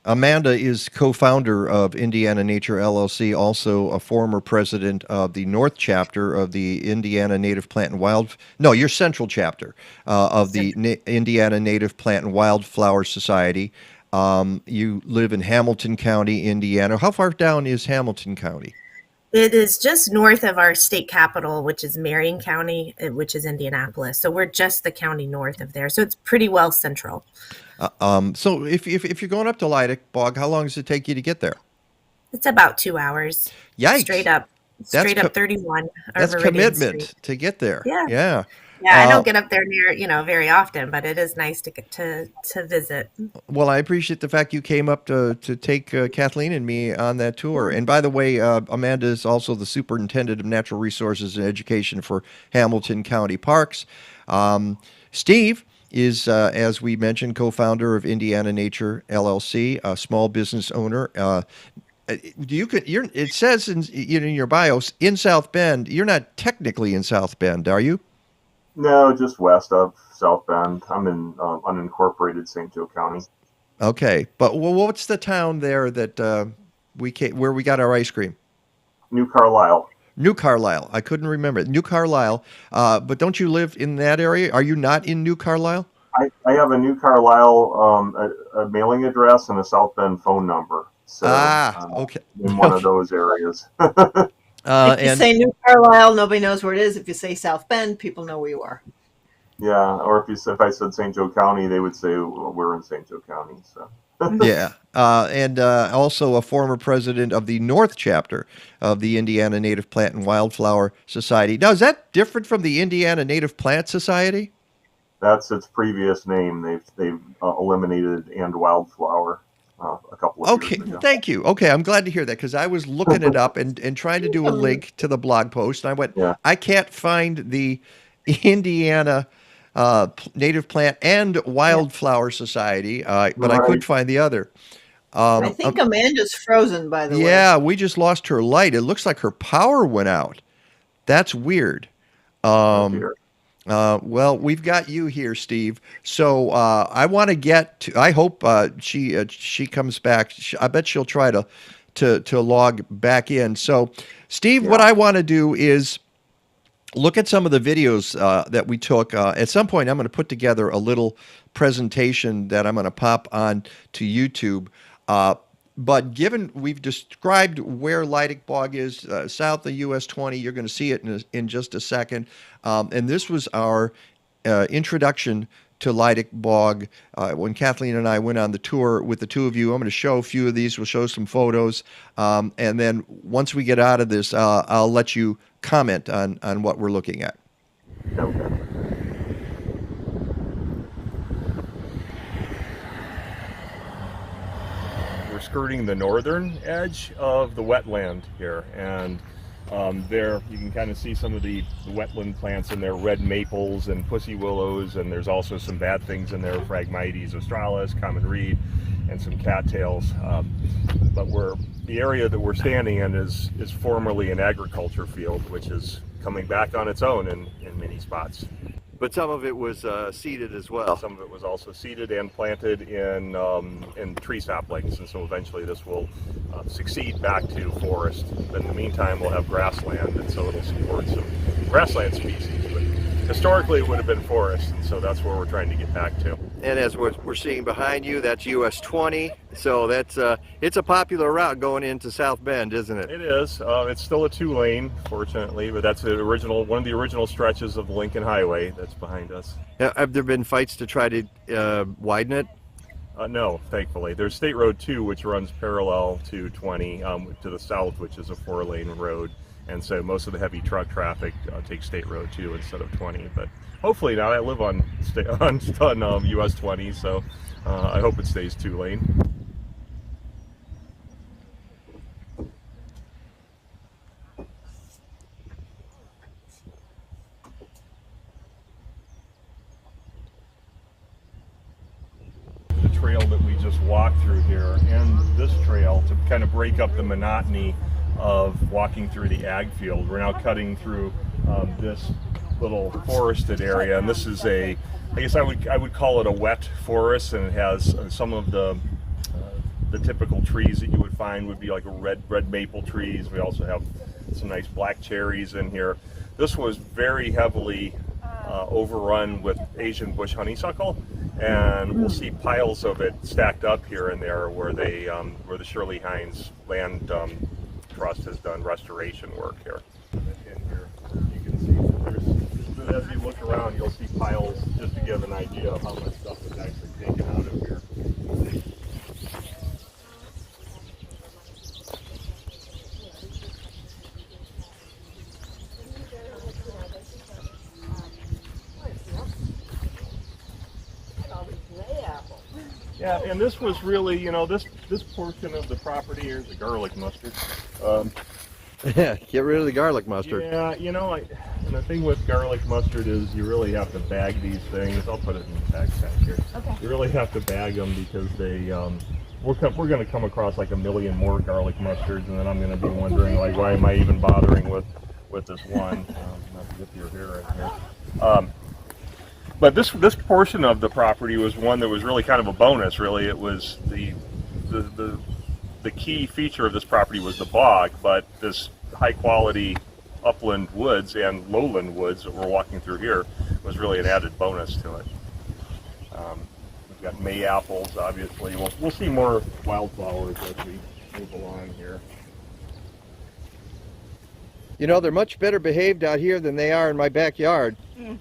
Amanda is co-founder of Indiana Nature LLC, also a former president of the North Chapter of the Indiana Native Plant and Wild. No, your Central Chapter of the Indiana Native Plant and Wildflower Society. You live in Hamilton County, Indiana. How far down is Hamilton County? It is just north of our state capital, which is Marion County, which is Indianapolis. So we're just the county north of there. So it's pretty well central. So if you're going up to Lydick Bog, how long does it take you to get there? It's about 2 hours. Yikes! Straight up 31. That's commitment Street. To get there. Yeah. I don't get up there very often, but it is nice to visit. Well, I appreciate the fact you came up to take Kathleen and me on that tour. And by the way, Amanda is also the superintendent of natural resources and education for Hamilton County Parks. Steve is, as we mentioned, co-founder of Indiana Nature LLC, a small business owner. It says in your bios in South Bend. You're not technically in South Bend, are you? No, just west of South Bend. I'm in unincorporated St. Joe County. Okay, but what's the town there that where we got our ice cream? New Carlisle. New Carlisle. I couldn't remember it. New Carlisle. But don't you live in that area? Are you not in New Carlisle? I have a New Carlisle a mailing address and a South Bend phone number. So, okay. In one of those areas. If you say New Carlisle, nobody knows where it is. If you say South Bend, people know where you are. Yeah, or if I said St. Joe County, they would say we're in St. Joe County. So. Yeah, and also a former president of the North Chapter of the Indiana Native Plant and Wildflower Society. Now, is that different from the Indiana Native Plant Society? That's its previous name. They've eliminated and wildflower a couple of years ago. Thank you. Okay, I'm glad to hear that because I was looking it up and trying to do a link to the blog post, and I went, I can't find the Indiana Native Plant and Wildflower Society, but I could find the other. I think Amanda's frozen, by the way. Yeah, we just lost her light. It looks like her power went out. That's weird. Well, we've got you here, Steve. So I want to get to. I hope she comes back. I bet she'll try to log back in. So, Steve, what I want to do is look at some of the videos that we took. At some point, I'm going to put together a little presentation that I'm going to pop on to YouTube. But given we've described where Lydick Bog is, south of US 20, you're going to see it in just a second. And this was our introduction to Lydick Bog. When Kathleen and I went on the tour with the two of you, I'm going to show a few of these. We'll show some photos. And then once we get out of this, I'll let you comment on what we're looking at. Okay. We're skirting the northern edge of the wetland here, and there you can kind of see some of the wetland plants in there, red maples and pussy willows, and there's also some bad things in there, Phragmites australis, common reed, and some cattails. But the area that we're standing in is formerly an agriculture field, which is coming back on its own in many spots. But some of it was seeded as well. Some of it was also seeded and planted in tree saplings, and so eventually this will succeed back to forest. But in the meantime, we'll have grassland, and so it'll support some grassland species. But historically, it would have been forest, and so that's where we're trying to get back to. And as we're seeing behind you, that's US 20. So that's it's a popular route going into South Bend, isn't it? It is. It's still a 2-lane, fortunately, but that's one of the original stretches of the Lincoln Highway that's behind us. Have there been fights to try to widen it? No, thankfully. There's State Road 2, which runs parallel to 20 to the south, which is a 4-lane road. And so most of the heavy truck traffic takes State Road 2 instead of 20. But hopefully now I live on US 20, so I hope it stays 2-lane. The trail that we just walked through here and this trail to kind of break up the monotony of walking through the ag field. We're now cutting through this little forested area, and this is I guess I would call it a wet forest, and it has some of the typical trees that you would find would be like red maple trees. We also have some nice black cherries in here. This was very heavily overrun with Asian bush honeysuckle, and we'll see piles of it stacked up here and there where where the Shirley Heinze Land Trust has done restoration work here. In here, you can see as you look around, you'll see piles, just to give an idea of how much stuff is actually taken out of here. Yeah, and this was really, this portion of the property here is the garlic mustard. Yeah, get rid of the garlic mustard. Yeah, and the thing with garlic mustard is you really have to bag these things. I'll put it in the backpack here. Okay. You really have to bag them because we're going to come across like a million more garlic mustards, and then I'm going to be wondering like, why am I even bothering with this one? Not to get your hair in here. But this portion of the property was one that was really kind of a bonus. Really, it was the key feature of this property was the bog, but this high quality upland woods and lowland woods that we're walking through here was really an added bonus to it. We've got May apples, obviously. We'll see more wildflowers as we move along here. They're much better behaved out here than they are in my backyard. Yeah.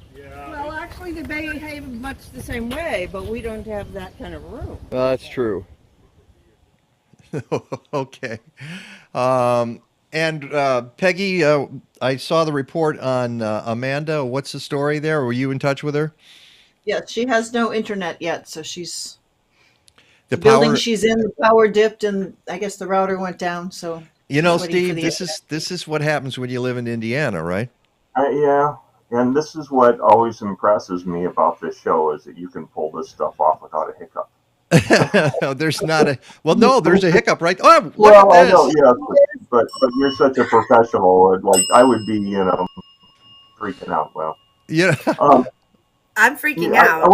Well, actually, they behave much the same way, but we don't have that kind of room. Well, that's true. Okay. And Peggy, I saw the report on Amanda. What's the story there? Were you in touch with her? Yes, she has no internet yet, so she's the building she's in. The power dipped, and I guess the router went down. So Steve, this is what happens when you live in Indiana, right? Yeah, and this is what always impresses me about this show is that you can pull this stuff off without a hiccup. There's not a there's a hiccup, right? Oh, look well, at this. I know, yeah, but you're such a professional. Like I would be, freaking out. Well, yeah. I'm freaking out.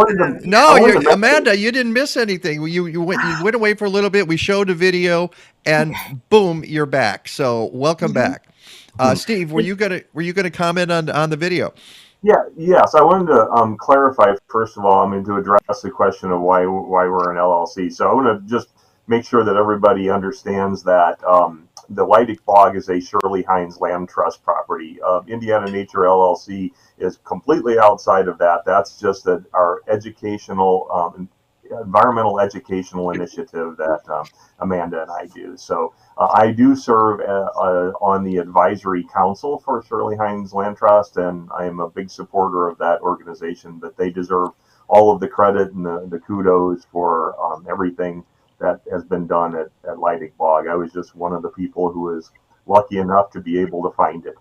Amanda, you didn't miss anything. You went away for a little bit. We showed a video, and boom, you're back. So welcome back, Steve. Were you gonna comment on the video? Yes. I wanted to clarify first of all. To address the question of why we're an LLC. So I want to just make sure that everybody understands that the Lydick Bog is a Shirley Heinze Land Trust property. Indiana Nature LLC is completely outside of that. That's just our educational, environmental educational initiative that Amanda and I do. So I do serve on the advisory council for Shirley Heinze Land Trust, and I am a big supporter of that organization. But they deserve all of the credit and the kudos for everything that has been done at Lydick Bog. I was just one of the people who was lucky enough to be able to find it.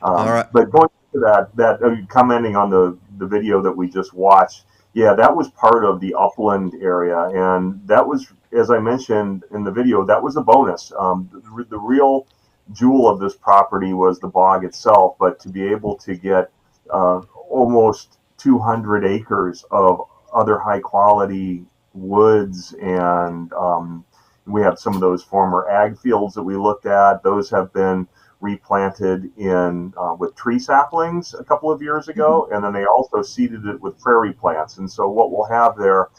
All right. But going to that commenting on the video that we just watched, yeah, that was part of the upland area, and that was, as I mentioned in the video, that was a bonus. The real jewel of this property was the bog itself, but to be able to get almost 200 acres of other high quality woods, and we have some of those former ag fields that we looked at. Those have been replanted in with tree saplings a couple of years ago, and then they also seeded it with prairie plants. And so what we'll have there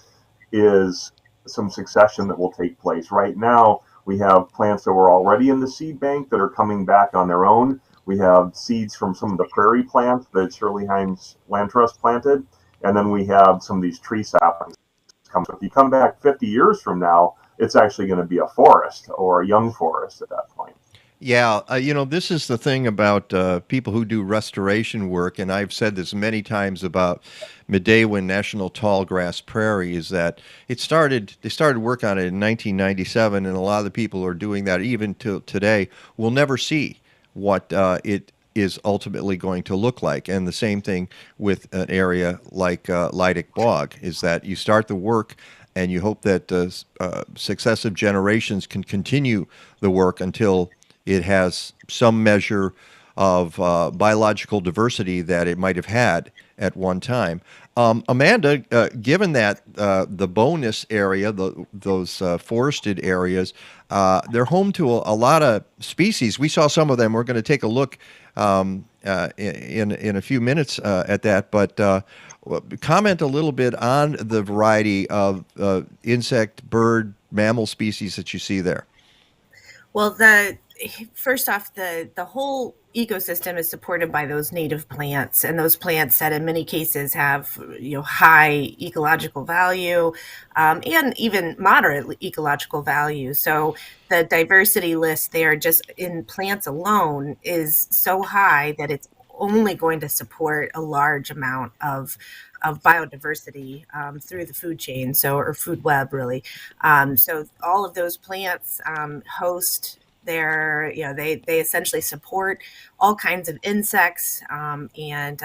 is some succession that will take place. Right now, we have plants that were already in the seed bank that are coming back on their own. We have seeds from some of the prairie plants that Shirley Heinze Land Trust planted, and then we have some of these tree saplings. So if you come back 50 years from now, it's actually going to be a forest or a young forest at that point. Yeah, this is the thing about people who do restoration work, and I've said this many times about Midewin National Tallgrass Prairie, is that they started work on it in 1997, and a lot of the people who are doing that even till today will never see what it is ultimately going to look like. And the same thing with an area like Lydick Bog, is that you start the work and you hope that successive generations can continue the work until it has some measure of biological diversity that it might have had at one time. Amanda, given that the bonus area, those forested areas, they're home to a lot of species. We saw some of them. We're going to take a look in a few minutes at that, but comment a little bit on the variety of insect, bird, mammal species that you see there. Well, first off, the whole ecosystem is supported by those native plants, and those plants that in many cases have high ecological value and even moderate ecological value. So the diversity list there, just in plants alone, is so high that it's only going to support a large amount of biodiversity through the food chain, or food web, really. So all of those plants host they essentially support all kinds of insects and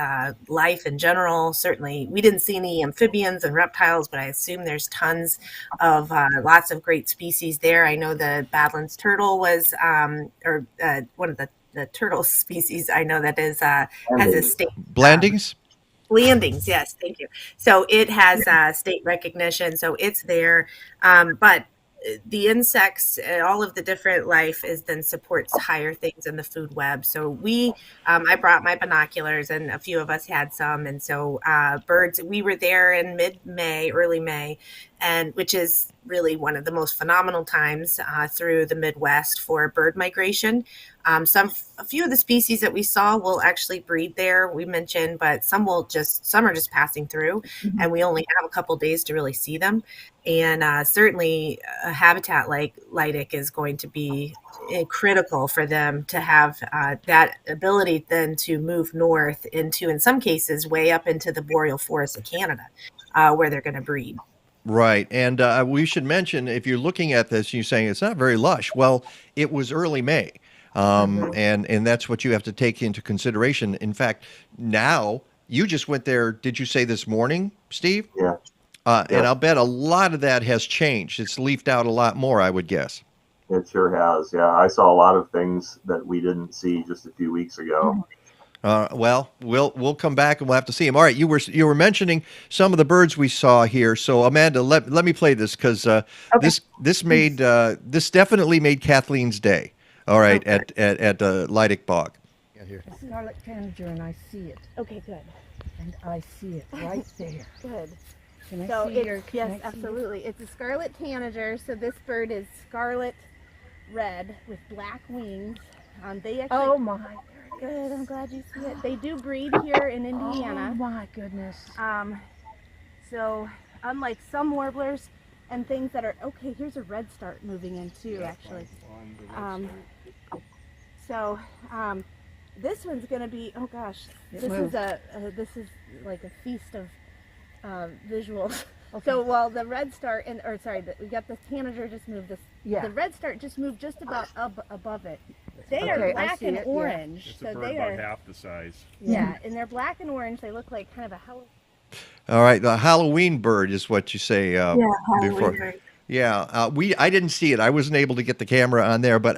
life in general. Certainly, we didn't see any amphibians and reptiles, but I assume there's tons of lots of great species there. I know the Badlands turtle was, one of the turtle species I know that is has a state. Blandings? Blandings, yes, thank you. So it has state recognition, so it's there. But the insects, all of the different life then supports higher things in the food web. So I brought my binoculars, and a few of us had some. And so birds, we were there in mid-May, early May, and which is really one of the most phenomenal times through the Midwest for bird migration. A few of the species that we saw will actually breed there, we mentioned, but some are just passing through, and we only have a couple days to really see them. And certainly a habitat like Lydick is going to be critical for them to have that ability then to move north into, in some cases, way up into the boreal forests of Canada, where they're going to breed. Right. And we should mention, if you're looking at this, you're saying it's not very lush. Well, it was early May. And that's what you have to take into consideration. In fact, now you just went there, did you say this morning, Steve? Yeah. And I'll bet a lot of that has changed. It's leafed out a lot more, I would guess. It sure has. Yeah, I saw a lot of things that we didn't see just a few weeks ago. Well, we'll come back and we'll have to see them. All right, you were mentioning some of the birds we saw here. So Amanda, let me play this because this definitely made Kathleen's day. All right, at Lydick Bog. Scarlet tanager, and I see it. Okay, good. And I see it right there. Good. Can I So see yes, absolutely. It's a scarlet tanager. So this bird is scarlet red with black wings. They actually. Oh my. Good. I'm glad you see it. They do breed here in Indiana. Oh my goodness. So unlike some warblers and things that are okay, here's a redstart moving in too, actually. This one's gonna be. Oh gosh, this is like a feast of visuals. Okay. So while the redstart we got the tanager just moved this. Yeah. The redstart just moved just about above it. They are black and orange. It's a bird about half the size. Yeah, and they're black and orange. They look like kind of a Halloween. All right, the Halloween bird is what you say before. Bird. Yeah, I didn't see it. I wasn't able to get the camera on there, but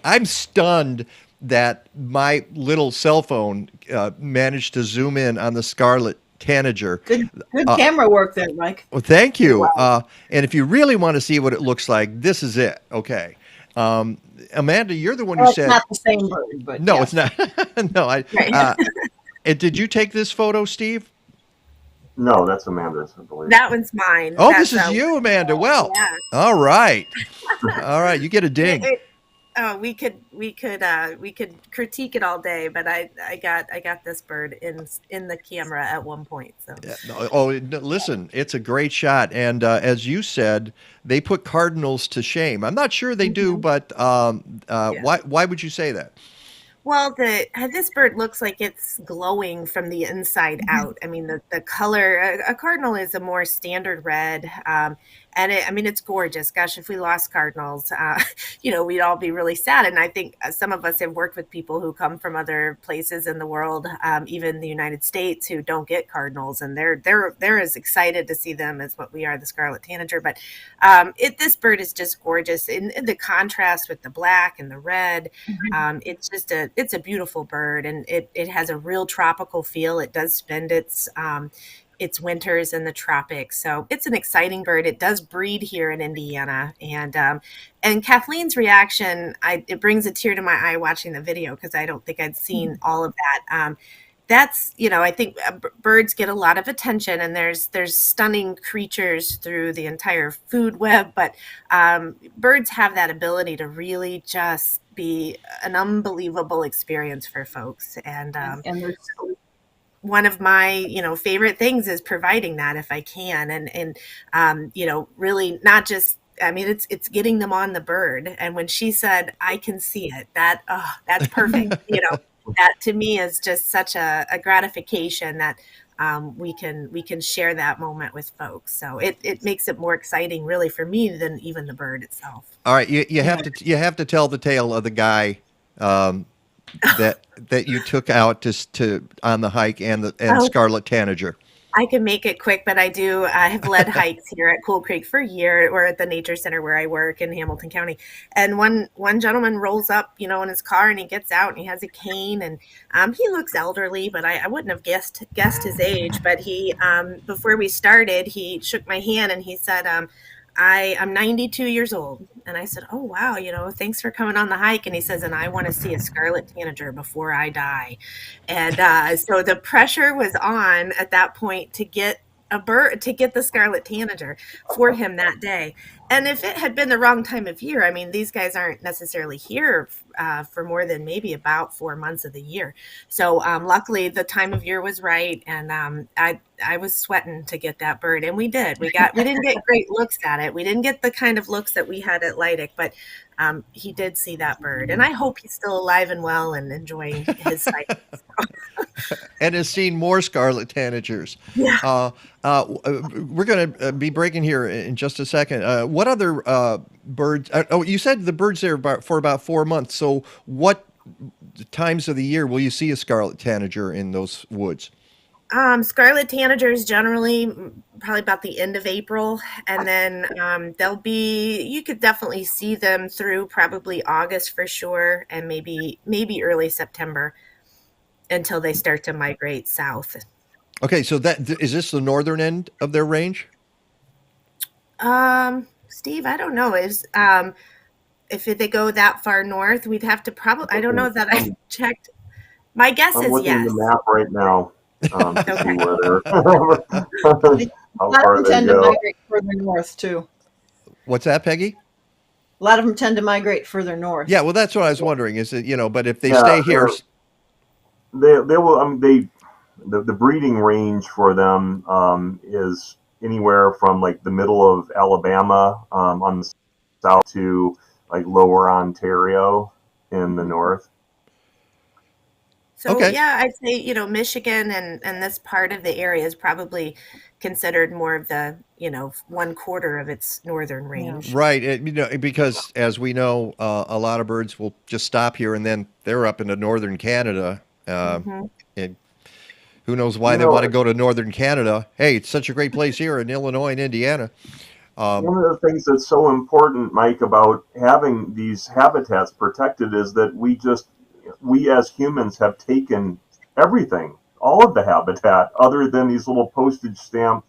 I'm stunned that my little cell phone managed to zoom in on the scarlet tanager. Good camera work there, Mike. Well, thank you. Wow. And if you really want to see what it looks like, this is it. Okay. Amanda, you're the one who said... It's not the same bird, but no, yes. it's not. No, and did you take this photo, Steve? No, that's Amanda's, I believe. That one's mine. Oh, this is you, Amanda. Well, yeah. All right. All right, you get a ding. We could critique it all day, but I got this bird in the camera at one point. So listen, it's a great shot, and as you said, they put cardinals to shame. I'm not sure they do, but why would you say that? Well, this bird looks like it's glowing from the inside out. I mean, the color, a cardinal is a more standard red, and it's gorgeous. Gosh, if we lost cardinals, we'd all be really sad. And I think some of us have worked with people who come from other places in the world, even the United States, who don't get cardinals, and they're as excited to see them as what we are, the scarlet tanager. But this bird is just gorgeous in the contrast with the black and the red. It's a beautiful bird, and it has a real tropical feel. It does spend its winters in the tropics, so it's an exciting bird. It does breed here in Indiana, and Kathleen's reaction, it brings a tear to my eye watching the video, because I don't think I'd seen all of that. That's, I think birds get a lot of attention, and there's stunning creatures through the entire food web, but birds have that ability to really just be an unbelievable experience for folks. And one of my, favorite things is providing that if I can. And really not just, it's getting them on the bird. And when she said, I can see it, that's perfect. That to me is just such a gratification that we can share that moment with folks. So it makes it more exciting really for me than even the bird itself. All right. You have to tell the tale of the guy, that you took out to on the hike and scarlet tanager. I can make it quick, but I have led hikes here at Cool Creek for a year, or at the nature center where I work in Hamilton County. And one gentleman rolls up, in his car, and he gets out and he has a cane, and he looks elderly, but I wouldn't have guessed his age. But he, before we started, he shook my hand and he said, I'm 92 years old. And I said, oh, wow, thanks for coming on the hike. And he says, and I want to see a scarlet tanager before I die. And so the pressure was on at that point to get the scarlet tanager for him that day. And if it had been the wrong time of year, these guys aren't necessarily here for more than maybe about 4 months of the year. So luckily the time of year was right. And I was sweating to get that bird. And we did. We didn't get great looks at it. We didn't get the kind of looks that we had at Lydick, but he did see that bird. And I hope he's still alive and well and enjoying his sight. And has seen more scarlet tanagers. Yeah. We're going to be breaking here in just a second. What other birds? You said the birds there for about 4 months. So what times of the year will you see a scarlet tanager in those woods? Scarlet tanagers generally probably about the end of April, and then you could definitely see them through probably August for sure, and maybe early September until they start to migrate south. Okay, so is this the northern end of their range? Steve, I don't know. If they go that far north, we'd have to I don't know that I checked. My guess is yes. I'm looking at the map right now. To see where they're how far they tend go. to migrate further north too. What's that, Peggy? A lot of them tend to migrate further north. Yeah, well, that's what I was wondering. Is it, but if they stay here, they will. I mean, the breeding range for them is anywhere from like the middle of Alabama on the south to like lower Ontario in the north. So yeah, I'd say, Michigan and this part of the area is probably considered more of the, 1/4 of its northern range. Right. Because as we know, a lot of birds will just stop here and then they're up into northern Canada. And who knows why they want to go to northern Canada? Hey, it's such a great place here in Illinois and Indiana. One of the things that's so important, Mike, about having these habitats protected is that we as humans have taken everything, all of the habitat, other than these little postage stamp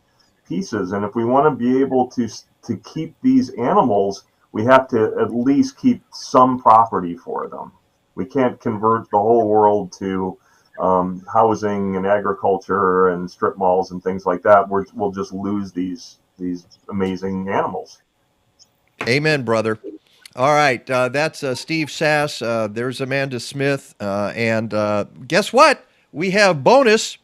pieces. And if we want to be able to keep these animals, we have to at least keep some property for them. We can't convert the whole world to housing and agriculture and strip malls and things like that. We'll just lose these amazing animals. Amen, brother. All right, that's Steve Sass. There's Amanda Smith. And guess what? We have bonus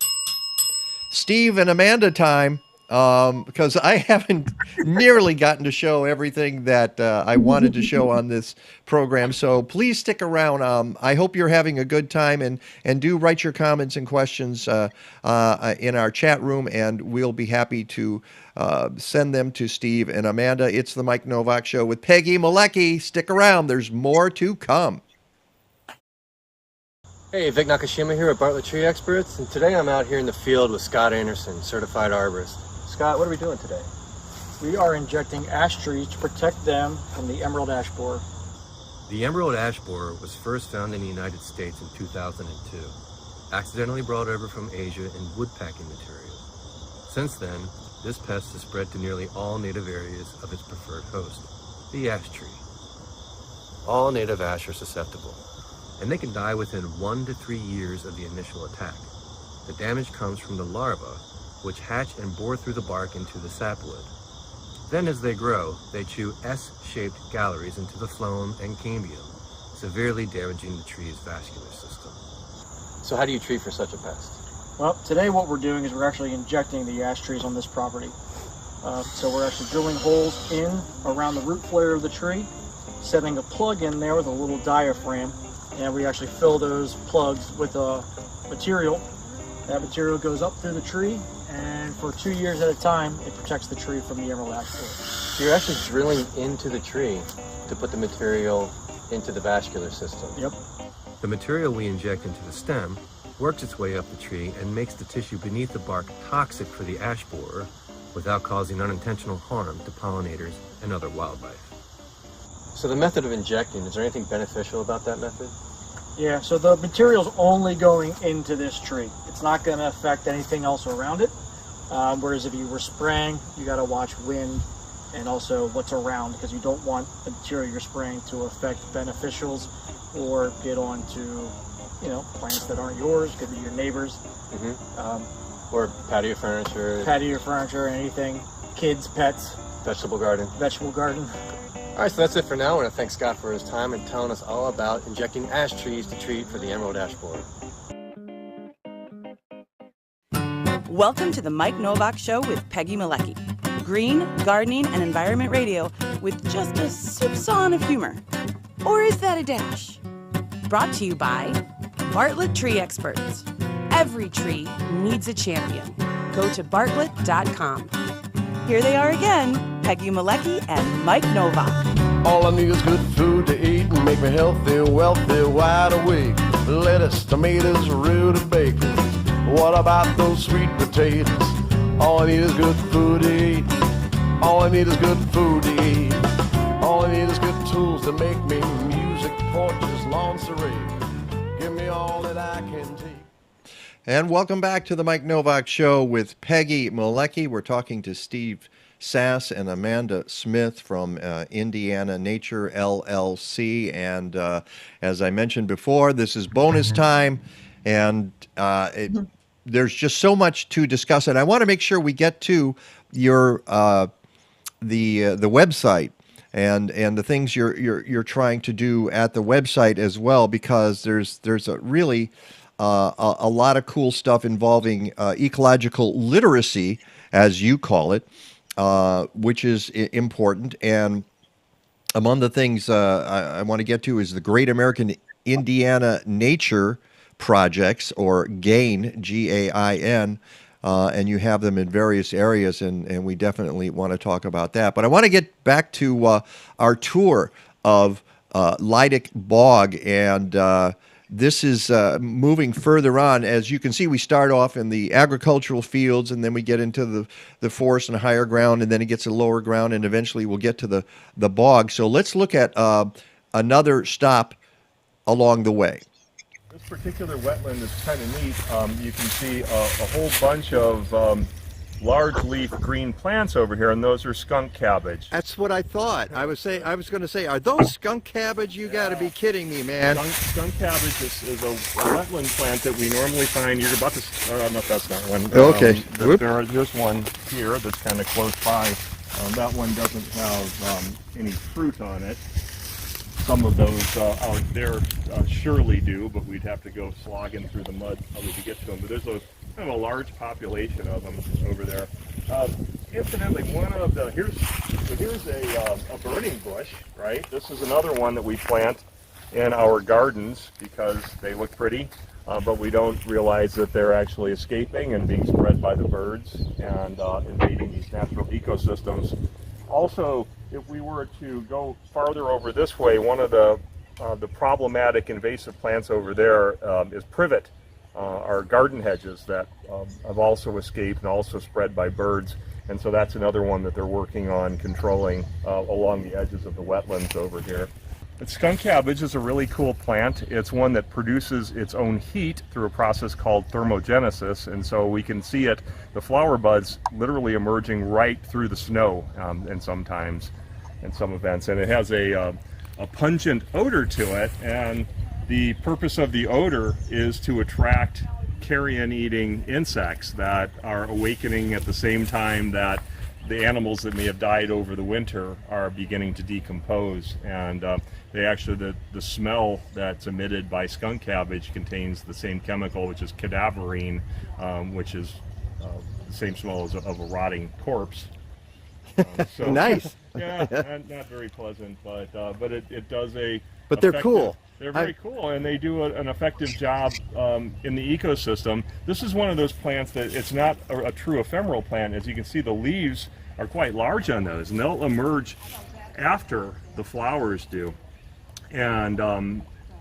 Steve and Amanda time because I haven't nearly gotten to show everything that I wanted to show on this program. So please stick around. I hope you're having a good time, and do write your comments and questions in our chat room, and we'll be happy to send them to Steve and Amanda. It's the Mike Nowak Show with Peggy Malecki. Stick around. There's more to come. Hey, Vic Nakashima here at Bartlett Tree Experts, and today I'm out here in the field with Scott Anderson, certified arborist. Scott, what are we doing today? We are injecting ash trees to protect them from the emerald ash borer. The emerald ash borer was first found in the United States in 2002, accidentally brought over from Asia in woodpacking material. Since then, this pest has spread to nearly all native areas of its preferred host, the ash tree. All native ash are susceptible, and they can die within 1 to 3 years of the initial attack. The damage comes from the larvae, which hatch and bore through the bark into the sapwood. Then as they grow, they chew S-shaped galleries into the phloem and cambium, severely damaging the tree's vascular system. So how do you treat for such a pest? Well, today what we're doing is we're actually injecting the ash trees on this property. So we're actually drilling holes in around the root flare of the tree, setting a plug in there with a little diaphragm, and we actually fill those plugs with material. That material goes up through the tree, and for 2 years at a time, it protects the tree from the emerald ash borer. So you're actually drilling into the tree to put the material into the vascular system. Yep. The material we inject into the stem works its way up the tree and makes the tissue beneath the bark toxic for the ash borer without causing unintentional harm to pollinators and other wildlife. So the method of injecting, is there anything beneficial about that method? Yeah, so the material's only going into this tree. It's not going to affect anything else around it. Whereas if you were spraying, you got to watch wind and also what's around, because you don't want the material you're spraying to affect beneficials or get onto, plants that aren't yours, could be your neighbors. Mm-hmm. Or patio furniture. Anything. Kids, pets. Vegetable garden. All right, so that's it for now. I want to thank Scott for his time and telling us all about injecting ash trees to treat for the emerald ash borer. Welcome to the Mike Nowak Show with Peggy Malecki. Green, gardening, and environment radio with just a soupçon of humor. Or is that a dash? Brought to you by Bartlett Tree Experts. Every tree needs a champion. Go to bartlett.com. Here they are again, Peggy Malecki and Mike Nowak. All I need is good food to eat and make me healthy, wealthy, wide awake. Lettuce, tomatoes, rutabaga. What about those sweet potatoes? All I need is good food to eat. All I need is good food to eat. All I need is good tools to make me music, porches, lawn serene. Give me all that I can take. And welcome back to the Mike Nowak Show with Peggy Malecki. We're talking to Steve Sass and Amanda Smith from Indiana Nature LLC. And as I mentioned before, this is bonus time, and there's just so much to discuss. And I want to make sure we get to your the website and the things you're trying to do at the website as well, because there's a really a lot of cool stuff involving ecological literacy, as you call it, which is important. And among the things I want to get to is the Great American Indiana Nature Projects, or GAIN, GAIN, and you have them in various areas, and we definitely want to talk about that. But I want to get back to our tour of Lydick Bog, and this is moving further on. As you can see, we start off in the agricultural fields, and then we get into the forest and higher ground, and then it gets to lower ground, and eventually we'll get to the bog. So let's look at another stop along the way. This particular wetland is kind of neat. You can see a whole bunch of large leaf green plants over here, and those are skunk cabbage. That's what I thought. I was going to say, are those skunk cabbage? You got to be kidding me, man. Skunk cabbage is a wetland plant that we normally find. You're about to. No, that's not one. Okay. There's one here that's kind of close by. That one doesn't have any fruit on it. Some of those out there surely do, but we'd have to go slogging through the mud probably to get to them. But there's a kind of a large population of them over there. Incidentally, one of the here's a burning bush, right? This is another one that we plant in our gardens because they look pretty, but we don't realize that they're actually escaping and being spread by the birds and invading these natural ecosystems. Also, if we were to go farther over this way, one of the problematic invasive plants over there is privet, our garden hedges that have also escaped and also spread by birds. And so that's another one that they're working on controlling along the edges of the wetlands over here. But skunk cabbage is a really cool plant. It's one that produces its own heat through a process called thermogenesis, and so we can see it, the flower buds literally emerging right through the snow and sometimes in some events. And it has a pungent odor to it, and the purpose of the odor is to attract carrion-eating insects that are awakening at the same time that the animals that may have died over the winter are beginning to decompose. And they actually, the smell that's emitted by skunk cabbage contains the same chemical, which is cadaverine, which is the same smell as of a rotting corpse. So, nice. Yeah, not very pleasant, but it does a. But they're cool. They're very cool, and they do an effective job in the ecosystem. This is one of those plants that it's not a true ephemeral plant. As you can see, the leaves are quite large on those, and they'll emerge after the flowers do. And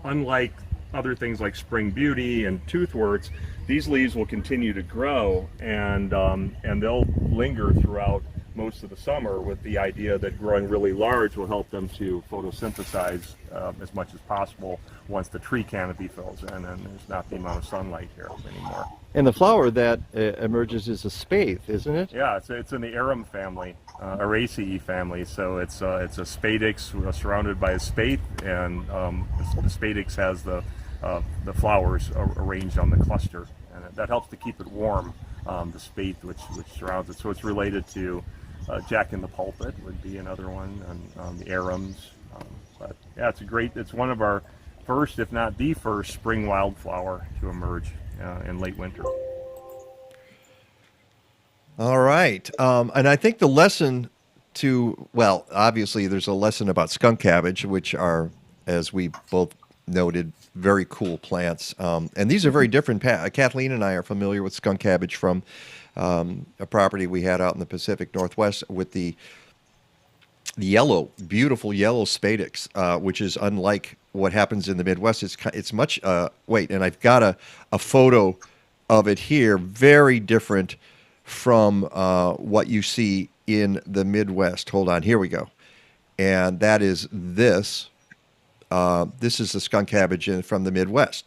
unlike other things like spring beauty and toothworts, these leaves will continue to grow, and they'll linger throughout most of the summer, with the idea that growing really large will help them to photosynthesize as much as possible once the tree canopy fills in and there's not the amount of sunlight here anymore. And the flower that emerges is a spathe, isn't it? Yeah, it's in the arum family, Araceae family. So it's a spadix surrounded by a spathe, and the spadix has the flowers arranged on the cluster, and that helps to keep it warm. The spathe which surrounds it, so it's related to Jack in the Pulpit would be another one, and the arums. But yeah, it's one of our first, if not the first, spring wildflower to emerge in late winter. All right, and I think the lesson obviously there's a lesson about skunk cabbage, which are, as we both noted, very cool plants. And these are very different. Kathleen and I are familiar with skunk cabbage from a property we had out in the Pacific Northwest with the beautiful yellow spadix, which is unlike what happens in the Midwest. It's much, and I've got a photo of it here, very different from what you see in the Midwest. Hold on, here we go. And that is this. This is the skunk cabbage from the Midwest.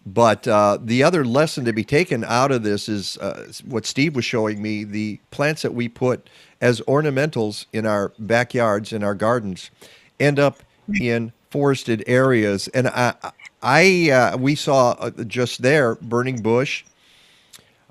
But the other lesson to be taken out of this is what Steve was showing me, the plants that we put as ornamentals in our backyards, in our gardens, end up in forested areas. And we saw just there burning bush.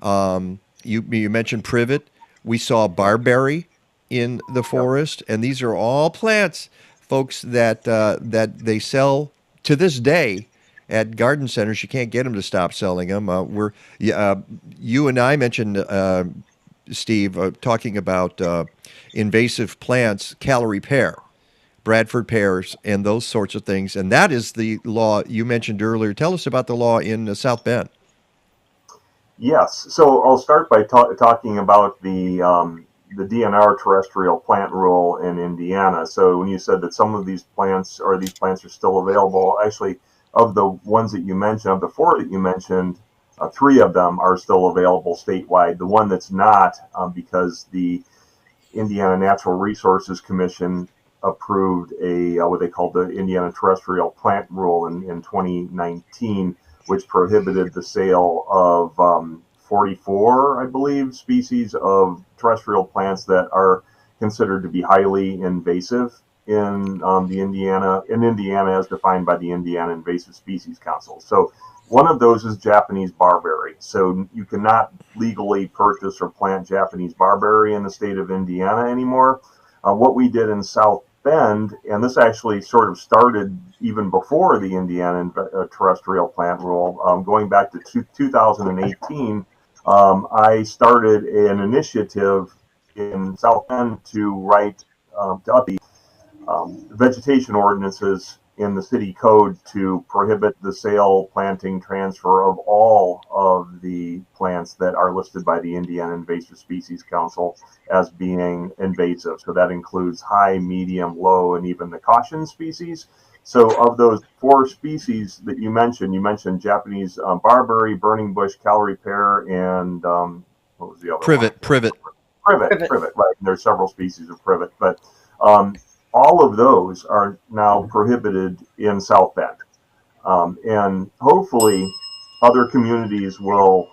You mentioned privet. We saw barberry in the forest, and these are all plants, folks, that that they sell to this day at garden centers. You can't get them to stop selling them. You and I mentioned, Steve, talking about invasive plants, Callery pear, Bradford pears, and those sorts of things. And that is the law you mentioned earlier. Tell us about the law in South Bend. Yes. So I'll start by talking about the DNR terrestrial plant rule in Indiana. So when you said that some of these plants are still available, actually, of the ones that you mentioned, of the 4 that you mentioned, 3 of them are still available statewide. The one that's not, because the Indiana Natural Resources Commission approved a what they called the Indiana Terrestrial Plant Rule in 2019, which prohibited the sale of 44, I believe, species of terrestrial plants that are considered to be highly invasive in Indiana as defined by the Indiana Invasive Species Council. So one of those is Japanese barberry. So you cannot legally purchase or plant Japanese barberry in the state of Indiana anymore. What we did in South Bend, and this actually sort of started even before the Indiana terrestrial plant rule, going back to 2018, I started an initiative in South Bend to write to update vegetation ordinances in the city code to prohibit the sale, planting, transfer of all of the plants that are listed by the Indiana Invasive Species Council as being invasive. So that includes high, medium, low, and even the caution species. So of those 4 species that you mentioned Japanese barberry, burning bush, Callery pear, and what was the other Privet. Privet, right. And there's several species of privet, but all of those are now prohibited in South Bend. And hopefully other communities will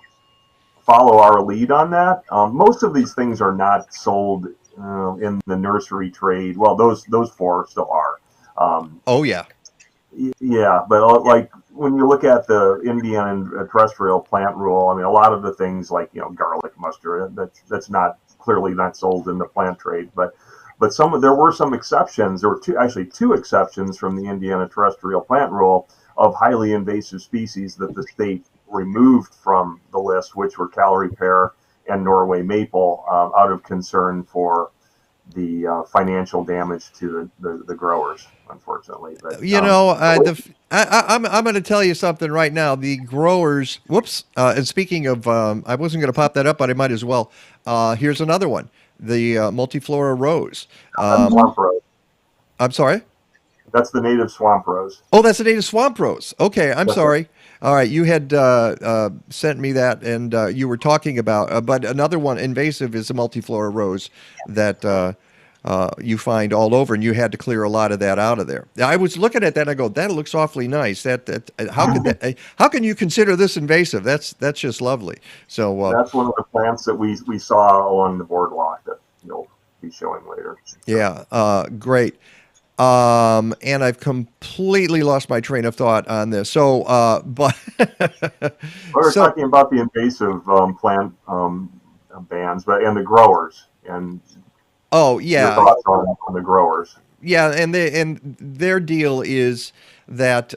follow our lead on that. Most of these things are not sold in the nursery trade. Well, those 4 still are. Oh, yeah. Yeah, but like when you look at the Indiana terrestrial plant rule, I mean, a lot of the things like, garlic mustard, that's clearly not sold in the plant trade, but there were some exceptions. There were two exceptions from the Indiana terrestrial plant rule of highly invasive species that the state removed from the list, which were Callery pear and Norway maple, out of concern for the financial damage to the growers, unfortunately. But, I'm going to tell you something right now. The growers, and speaking of, I wasn't going to pop that up, but I might as well. Here's another one. The Multiflora Rose. Swamp rose. I'm sorry? That's the native swamp rose. Oh, that's the native swamp rose. Okay, I'm sorry. Right. All right, you had sent me that, and you were talking about, but another one, invasive, is the Multiflora Rose that you find all over, and you had to clear a lot of that out of there. I was looking at that, and I go, that looks awfully nice. How can you consider this invasive? That's just lovely. So that's one of the plants that we saw along the boardwalk that you'll be showing later. Yeah, great. And I've completely lost my train of thought on this. So, but we're talking about the invasive plant bans, and the growers and. Oh yeah. Your thoughts on the growers? Yeah, and their deal is that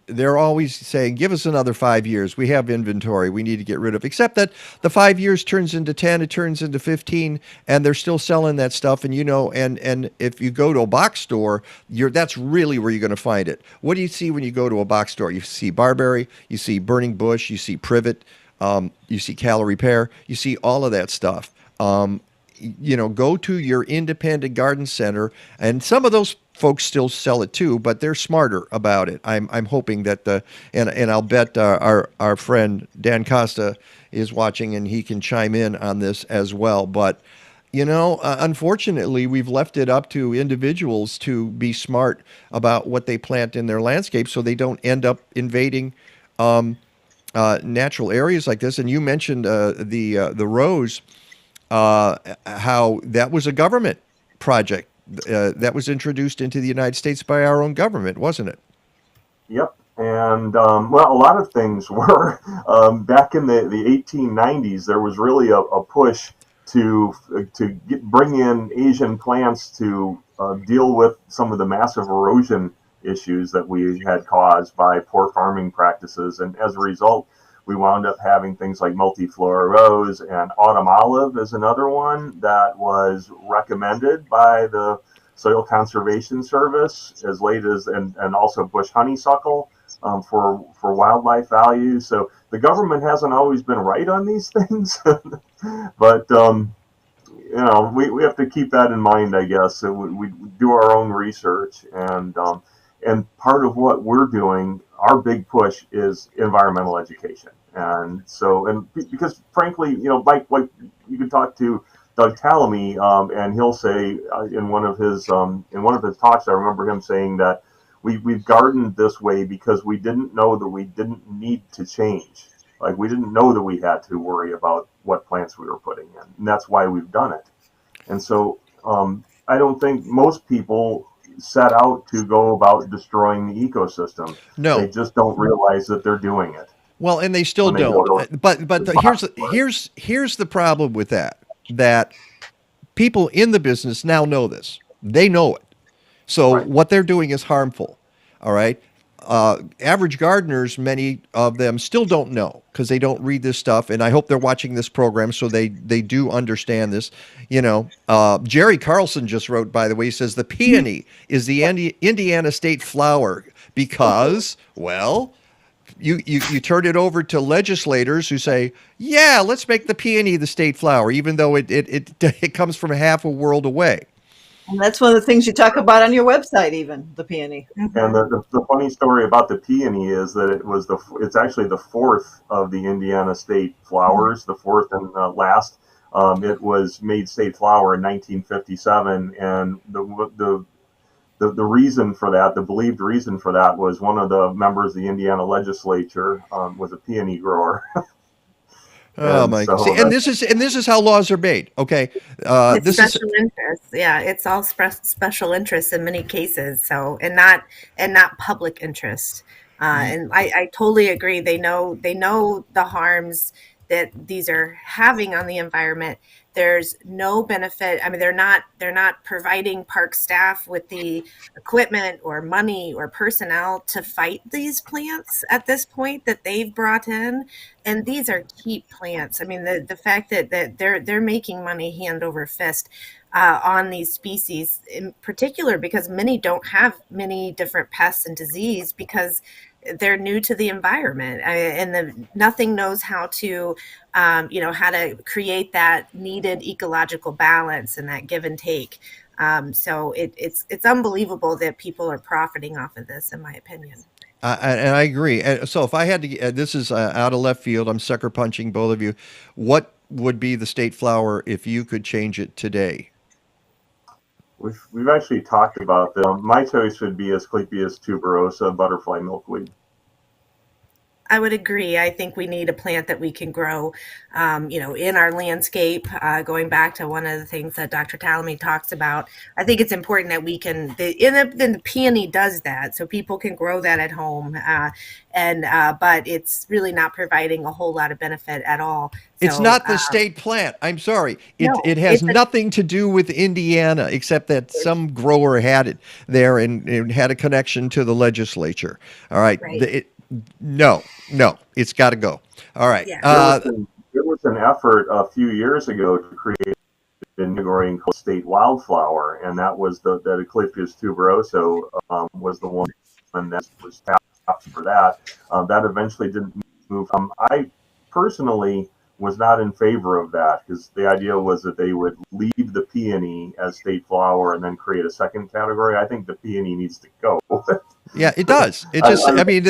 they're always saying, "Give us another 5 years. We have inventory. We need to get rid of." Except that the 5 years turns into 10, it turns into 15, and they're still selling that stuff. And and if you go to a box store, that's really where you're going to find it. What do you see when you go to a box store? You see barberry, you see burning bush, you see privet, you see Callery pear, you see all of that stuff. Go to your independent garden center, and some of those folks still sell it too, but they're smarter about it. I'm hoping that and I'll bet our friend Dan Costa is watching, and he can chime in on this as well. But unfortunately, we've left it up to individuals to be smart about what they plant in their landscape, so they don't end up invading natural areas like this. And you mentioned the rose. How that was a government project that was introduced into the United States by our own government, wasn't it? Yep. And, a lot of things were. Back in the 1890s, there was really a push bring in Asian plants to deal with some of the massive erosion issues that we had caused by poor farming practices. And as a result, we wound up having things like Multiflora Rose, and autumn olive is another one that was recommended by the Soil Conservation Service as late as, and also bush honeysuckle for wildlife value. So the government hasn't always been right on these things, but we have to keep that in mind, I guess. So we do our own research, and part of what we're doing, our big push is environmental education. And so, because frankly, Mike, like you can talk to Doug Tallamy, and he'll say in one of his talks, I remember him saying that we've gardened this way because we didn't know that we didn't need to change. Like, we didn't know that we had to worry about what plants we were putting in, and that's why we've done it. And so I don't think most people set out to go about destroying the ecosystem. No, they just don't realize that they're doing it. Well, and they still don't. But here's the problem with that people in the business now know this. They know it. So what they're doing is harmful. All right. Average gardeners, many of them still don't know because they don't read this stuff. And I hope they're watching this program so they do understand this. Jerry Carlson just wrote, by the way, he says the peony is the Indiana state flower because, well, you turn it over to legislators who say, yeah, let's make the peony the state flower, even though it comes from half a world away. And that's one of the things you talk about on your website, even the peony. And the funny story about the peony is that it's actually the fourth of the Indiana state flowers, the fourth and last. It was made state flower in 1957, and the reason for that, the believed reason for that, was one of the members of the Indiana legislature was a peony grower. Oh my God! See, and this is how laws are made. Okay, it's special interests. Yeah, it's all special interests in many cases. So and not public interest. And I totally agree. They know the harms that these are having on the environment. There's no benefit. I mean, they're not providing park staff with the equipment or money or personnel to fight these plants at this point that they've brought in. And these are cheap plants. I mean, the fact that they're making money hand over fist on these species in particular, because many don't have many different pests and disease because they're new to the environment, and nothing knows how to, how to create that needed ecological balance and that give and take. So it's unbelievable that people are profiting off of this, in my opinion. And I agree. So if I had to, this is out of left field, I'm sucker punching both of you. What would be the state flower if you could change it today? We've actually talked about them. My choice would be Asclepias tuberosa, butterfly milkweed. I would agree. I think we need a plant that we can grow, in our landscape. Going back to one of the things that Dr. Tallamy talks about, I think it's important that we can. The peony does that, so people can grow that at home, but it's really not providing a whole lot of benefit at all. It's not the state plant. I'm sorry. It has nothing to do with Indiana, except that some grower had it there and had a connection to the legislature. All right. No, it's got to go. All right. Yeah. There was an effort a few years ago to create a new state wildflower, and that was that Asclepias tuberosa was the one that was tapped for that. That eventually didn't move. I personally was not in favor of that, because the idea was that they would leave the peony as state flower and then create a second category. I think the peony needs to go. Yeah, it does. It just,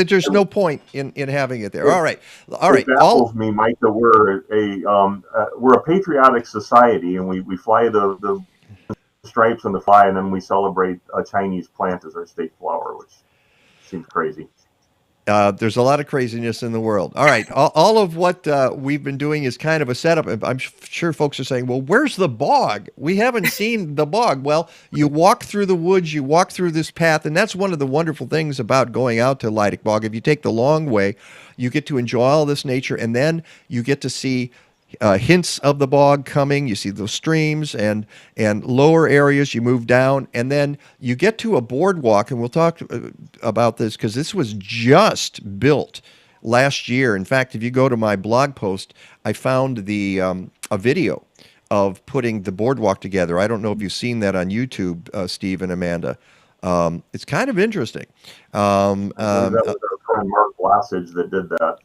there's no point in having it there. All right. It baffles me, Mike, that we're a patriotic society, and we fly the stripes on the flag, and then we celebrate a Chinese plant as our state flower, which seems crazy. There's a lot of craziness in the world. All right. All of what we've been doing is kind of a setup. I'm sure folks are saying, well, where's the bog? We haven't seen the bog. Well, you walk through the woods, you walk through this path, and that's one of the wonderful things about going out to Lydick Bog. If you take the long way, you get to enjoy all this nature, and then you get to see hints of the bog coming. You see those streams and lower areas. You move down, and then you get to a boardwalk, and we'll talk about this because this was just built last year. In fact, if you go to my blog post, I found the a video of putting the boardwalk together. I don't know if you've seen that on YouTube, Steve and Amanda. It's kind of interesting. That was our friend Mark Blasage that did that.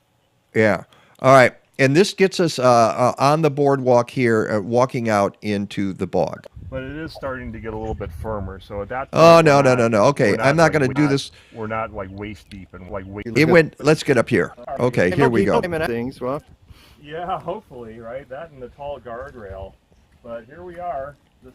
Yeah. All right. And this gets us on the boardwalk here, walking out into the bog. But it is starting to get a little bit firmer. So at that point, Oh, no. Okay, I'm not going to do this. We're not like waist deep and like waist. It went. Let's get up here. Okay, here we go. Things, well. Yeah, hopefully, right? That and the tall guardrail. But here we are. This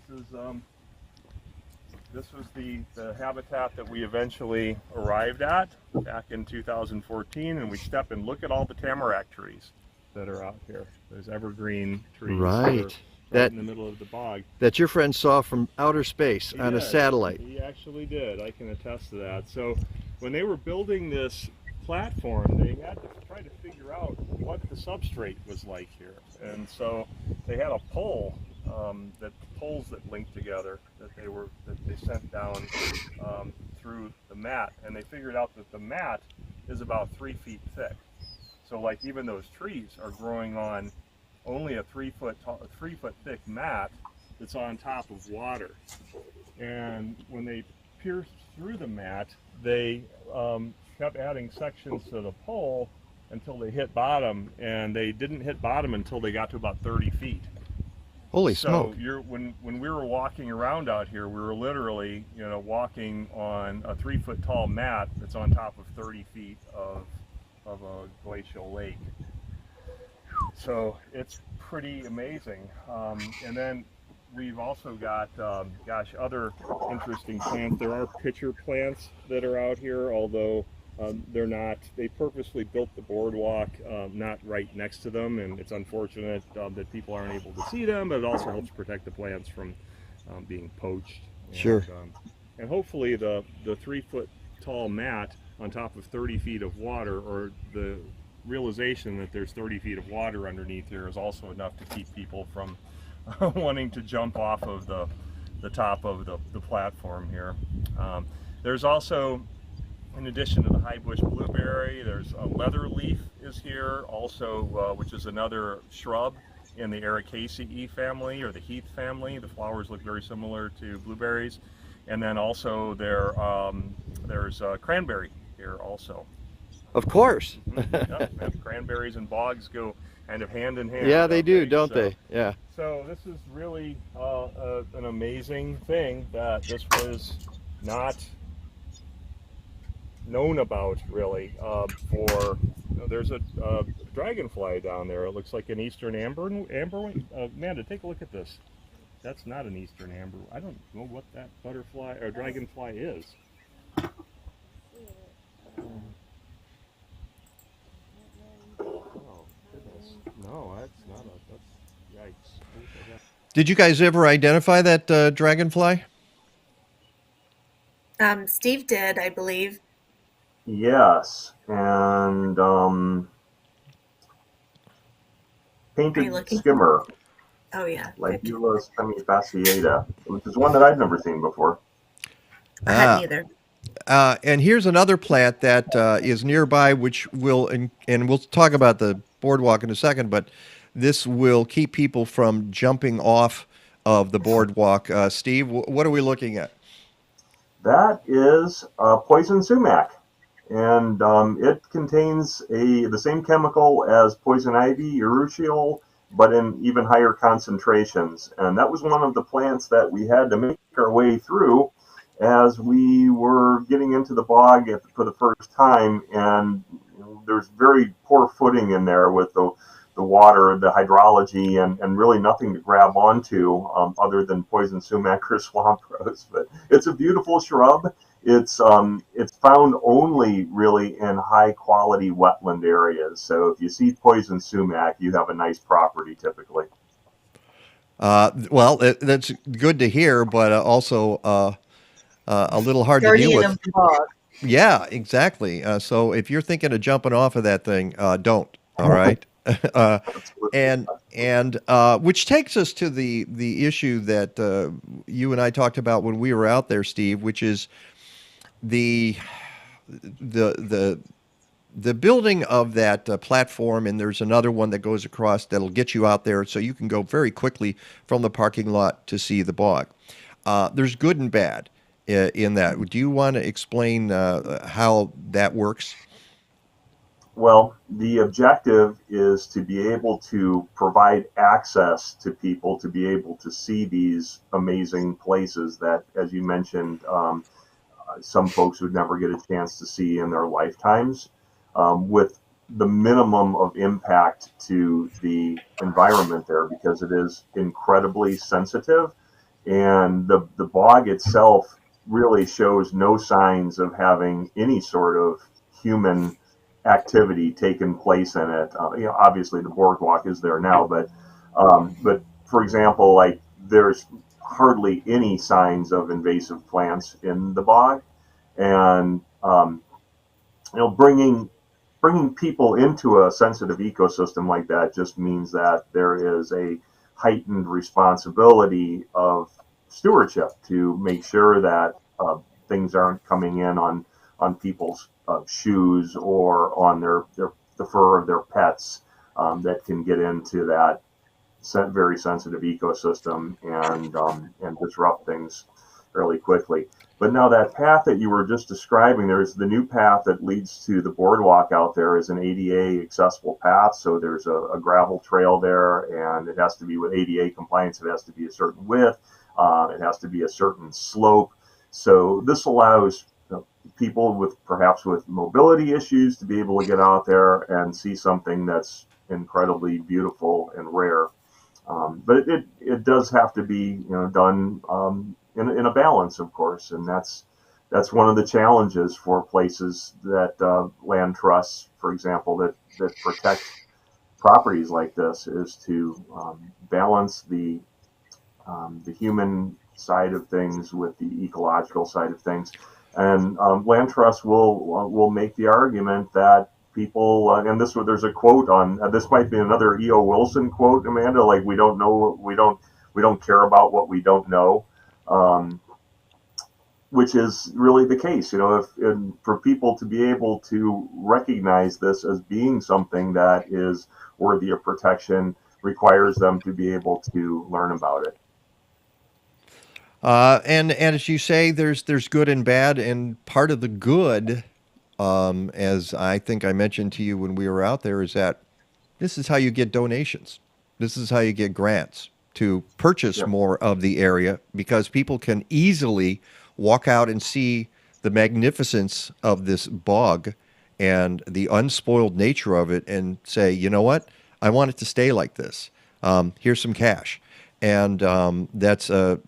was the habitat that we eventually arrived at back in 2014, and we step and look at all the tamarack trees that are out here. There's evergreen trees. Right. Right in the middle of the bog. That your friend saw from outer space on a satellite. He actually did. I can attest to that. So when they were building this platform, they had to try to figure out what the substrate was like here. And so they had a pole, poles that linked together that they sent down through the mat, and they figured out that the mat is about 3 feet thick. So like even those trees are growing on only a 3 foot thick mat that's on top of water. And when they pierced through the mat, they kept adding sections to the pole until they hit bottom, and they didn't hit bottom until they got to about 30 feet. Holy smoke. So when we were walking around out here, we were literally, walking on a 3 foot tall mat that's on top of 30 feet of a glacial lake. So it's pretty amazing. And then we've also got, other interesting plants. There are pitcher plants that are out here, although they're not. They purposely built the boardwalk not right next to them, and it's unfortunate that people aren't able to see them, but it also helps protect the plants from being poached. Sure. And hopefully the 3 foot tall mat on top of 30 feet of water, or the realization that there's 30 feet of water underneath here, is also enough to keep people from wanting to jump off of the top of the platform here. There's also, in addition to the high bush blueberry, there's a leather leaf is here also, which is another shrub in the Ericaceae family, or the heath family. The flowers look very similar to blueberries. And then also there's cranberry here also. Of course. Yep, cranberries and bogs go kind of hand in hand. Yeah, they do, don't they? Yeah. So this is really an amazing thing that this was not known about, really. There's a dragonfly down there. It looks like an eastern amber. Amanda, take a look at this. That's not an eastern amber. I don't know what that butterfly or dragonfly is. Oh, goodness. No, that's not that's yikes. Did you guys ever identify that dragonfly? Steve did, I believe. Yes, and painted skimmer. Oh yeah. Lydick semifasciata, which is one that I'd never seen before. I hadn't either. And here's another plant that is nearby, which will, and we'll talk about the boardwalk in a second, but this will keep people from jumping off of the boardwalk. Steve, what are we looking at? That is poison sumac, and it contains the same chemical as poison ivy, urushiol, but in even higher concentrations. And that was one of the plants that we had to make our way through as we were getting into the bog for the first time. And there's very poor footing in there with the water, the hydrology, and really nothing to grab onto other than poison sumac or swamp rose. But it's a beautiful shrub. It's found only really in high quality wetland areas. So if you see poison sumac, you have a nice property typically. Well, that's good to hear, but also a little hard to deal with. Yeah, exactly. So if you're thinking of jumping off of that thing, don't. All right. Which takes us to the issue that you and I talked about when we were out there, Steve, which is the the the building of that platform, and there's another one that goes across that'll get you out there so you can go very quickly from the parking lot to see the bog. There's good and bad in that. Do you want to explain how that works? Well, the objective is to be able to provide access to people to be able to see these amazing places that, as you mentioned, some folks would never get a chance to see in their lifetimes, with the minimum of impact to the environment there, because it is incredibly sensitive. And the bog itself really shows no signs of having any sort of human activity taken place in it. Obviously the boardwalk is there now, but for example, like there's hardly any signs of invasive plants in the bog, and bringing people into a sensitive ecosystem like that just means that there is a heightened responsibility of stewardship to make sure that things aren't coming in on people's shoes or on the fur of their pets, that can get into that very sensitive ecosystem and disrupt things fairly quickly. But now that path that you were just describing, there's the new path that leads to the boardwalk out there is an ADA accessible path. So there's a gravel trail there, and it has to be with ADA compliance. It has to be a certain width. It has to be a certain slope. So this allows people perhaps with mobility issues to be able to get out there and see something that's incredibly beautiful and rare. But it does have to be done in a balance, of course, and that's one of the challenges for places that land trusts, for example, that protect properties like this, is to balance the human side of things with the ecological side of things. And land trusts will make the argument that people, and there's a quote on this, might be another E.O. Wilson quote, Amanda, like we don't care about what we don't know, which is really the case. For people to be able to recognize this as being something that is worthy of protection requires them to be able to learn about it. And as you say, there's good and bad, and part of the good, as I think I mentioned to you when we were out there, is that this is how you get donations. This is how you get grants to purchase more of the area, because people can easily walk out and see the magnificence of this bog and the unspoiled nature of it and say, you know what, I want it to stay like this. Here's some cash. And that's a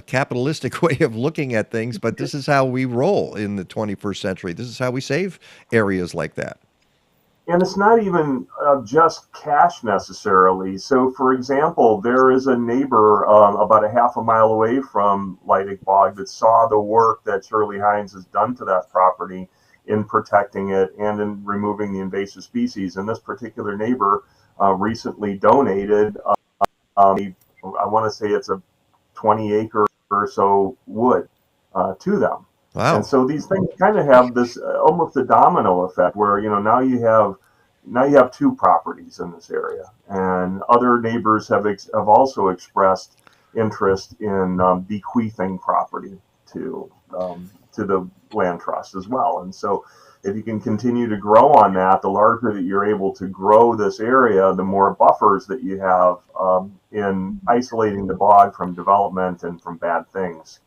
capitalistic way of looking at things, but this is how we roll in the 21st century. This is how we save areas like that. And it's not even just cash necessarily. So, for example, there is a neighbor about a half a mile away from Lydick Bog that saw the work that Shirley Heinze has done to that property in protecting it and in removing the invasive species. And this particular neighbor recently donated I want to say it's a 20-acre or so wood to them. Wow. And so these things kind of have this almost a domino effect where, now you have two properties in this area, and other neighbors have also expressed interest in bequeathing property to the land trust as well. And so if you can continue to grow on that, the larger that you're able to grow this area, the more buffers that you have in isolating the bog from development and from bad things.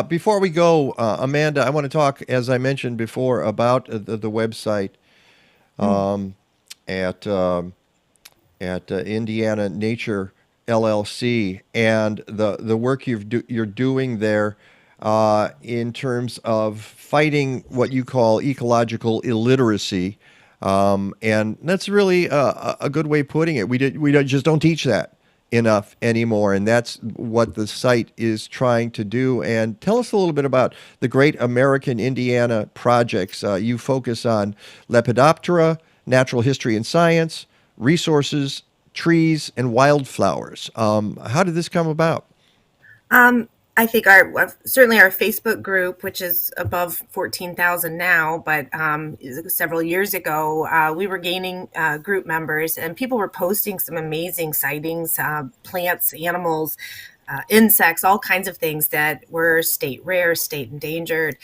Before we go, Amanda, I want to talk, as I mentioned before, about the website at Indiana Nature LLC and the work you're doing there in terms of fighting what you call ecological illiteracy, and that's really a good way of putting it. We just don't teach that enough anymore, and that's what the site is trying to do. And tell us a little bit about the Great American Indiana projects. You focus on Lepidoptera, natural history and science, resources, trees, and wildflowers. How did this come about? I think certainly our Facebook group, which is above 14,000 now, but several years ago, we were gaining group members, and people were posting some amazing sightings, plants, animals, insects, all kinds of things that were state rare, state endangered,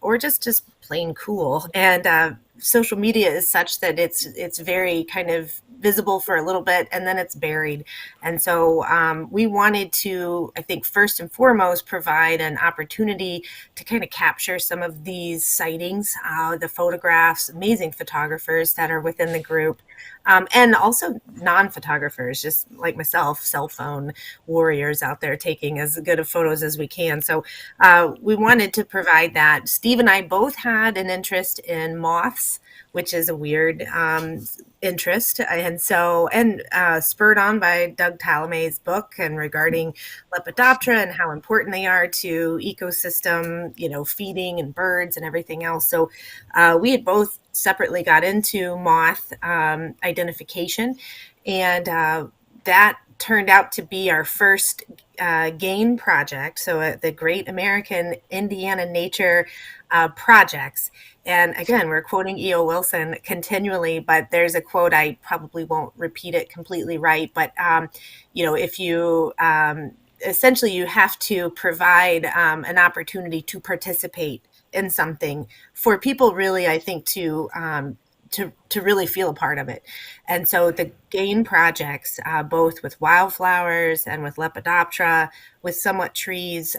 or just plain cool. And social media is such that it's very kind of visible for a little bit and then it's buried. And so we wanted to, I think, first and foremost, provide an opportunity to kind of capture some of these sightings, the photographs, amazing photographers that are within the group, and also non-photographers, just like myself, cell phone warriors out there taking as good of photos as we can. So we wanted to provide that. Steve and I both had an interest in moths, which is a weird interest. And so, spurred on by Doug Talamay's book and regarding Lepidoptera and how important they are to ecosystem, feeding and birds and everything else. So we had both separately got into moth identification, and that turned out to be our first GAIN project. So the Great American Indiana Nature Projects. And again, we're quoting E.O. Wilson continually, but there's a quote, I probably won't repeat it completely right, but if you essentially you have to provide an opportunity to participate in something for people really, I think, to really feel a part of it. And so the GAIN projects, both with wildflowers and with Lepidoptera, with somewhat trees,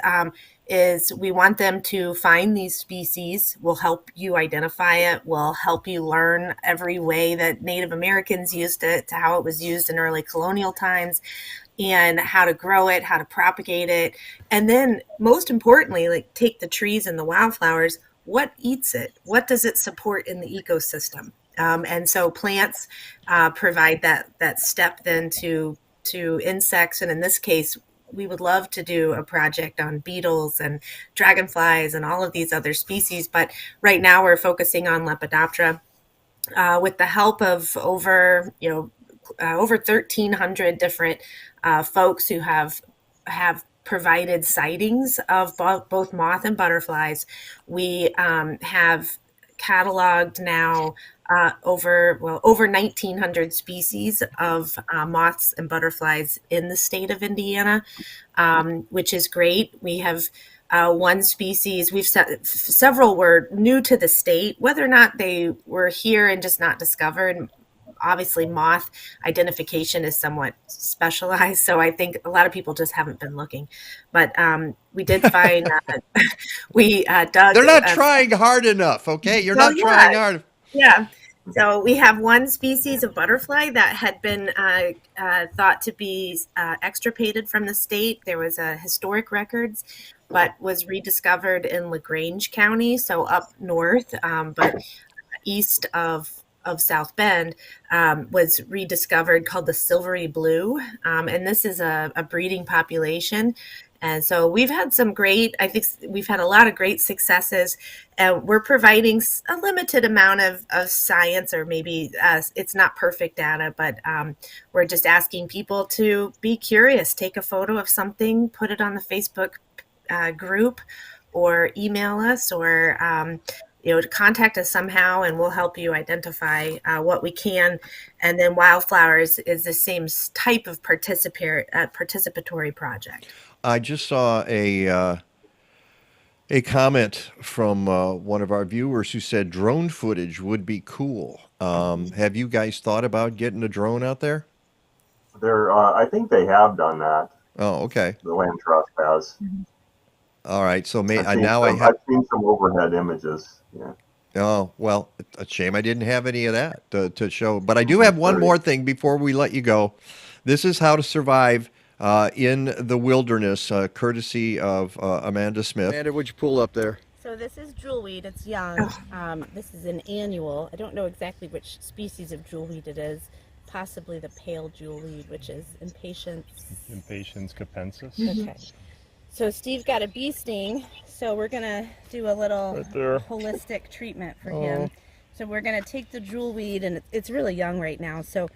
is we want them to find these species. We'll help you identify it. We'll help you learn every way that Native Americans used it to how it was used in early colonial times, and how to grow it, how to propagate it. And then most importantly, like take the trees and the wildflowers, what eats it? What does it support in the ecosystem? And so plants provide that step then to insects. And in this case, we would love to do a project on beetles and dragonflies and all of these other species. But right now we're focusing on Lepidoptera with the help of over 1,300 different folks who have provided sightings of both moth and butterflies. We have cataloged now over 1,900 species of moths and butterflies in the state of Indiana, which is great. We have one species, several were new to the state, whether or not they were here and just not discovered. Obviously, moth identification is somewhat specialized, so I think a lot of people just haven't been looking. But we did find Doug. They're not trying hard enough, okay? You're not trying hard. Yeah. So we have one species of butterfly that had been thought to be extirpated from the state. There was historic records, but was rediscovered in LaGrange County, so up north, but east of South Bend, was rediscovered, called the Silvery Blue. And this is a breeding population. And so we've had I think we've had a lot of great successes. We're providing a limited amount of science, or maybe it's not perfect data, but we're just asking people to be curious, take a photo of something, put it on the Facebook group, or email us, or to contact us somehow, and we'll help you identify what we can. And then wildflowers is the same type of participatory project. I just saw a comment from one of our viewers who said drone footage would be cool. Have you guys thought about getting a drone out there? I think they have done that. Oh, okay. The Land Trust has. Mm-hmm. All right, so I've seen some overhead images. Yeah. Oh, well, a shame I didn't have any of that to show. But I do have one more thing before we let you go. This is how to survive in the wilderness, courtesy of Amanda Smith. Amanda, would you pull up there? So this is jewelweed. It's young. This is an annual. I don't know exactly which species of jewelweed it is. Possibly the pale jewelweed, which is Impatiens capensis. Okay. So Steve got a bee sting, so we're gonna do a little holistic treatment for him. So we're going to take the jewelweed, and it's really young right now, so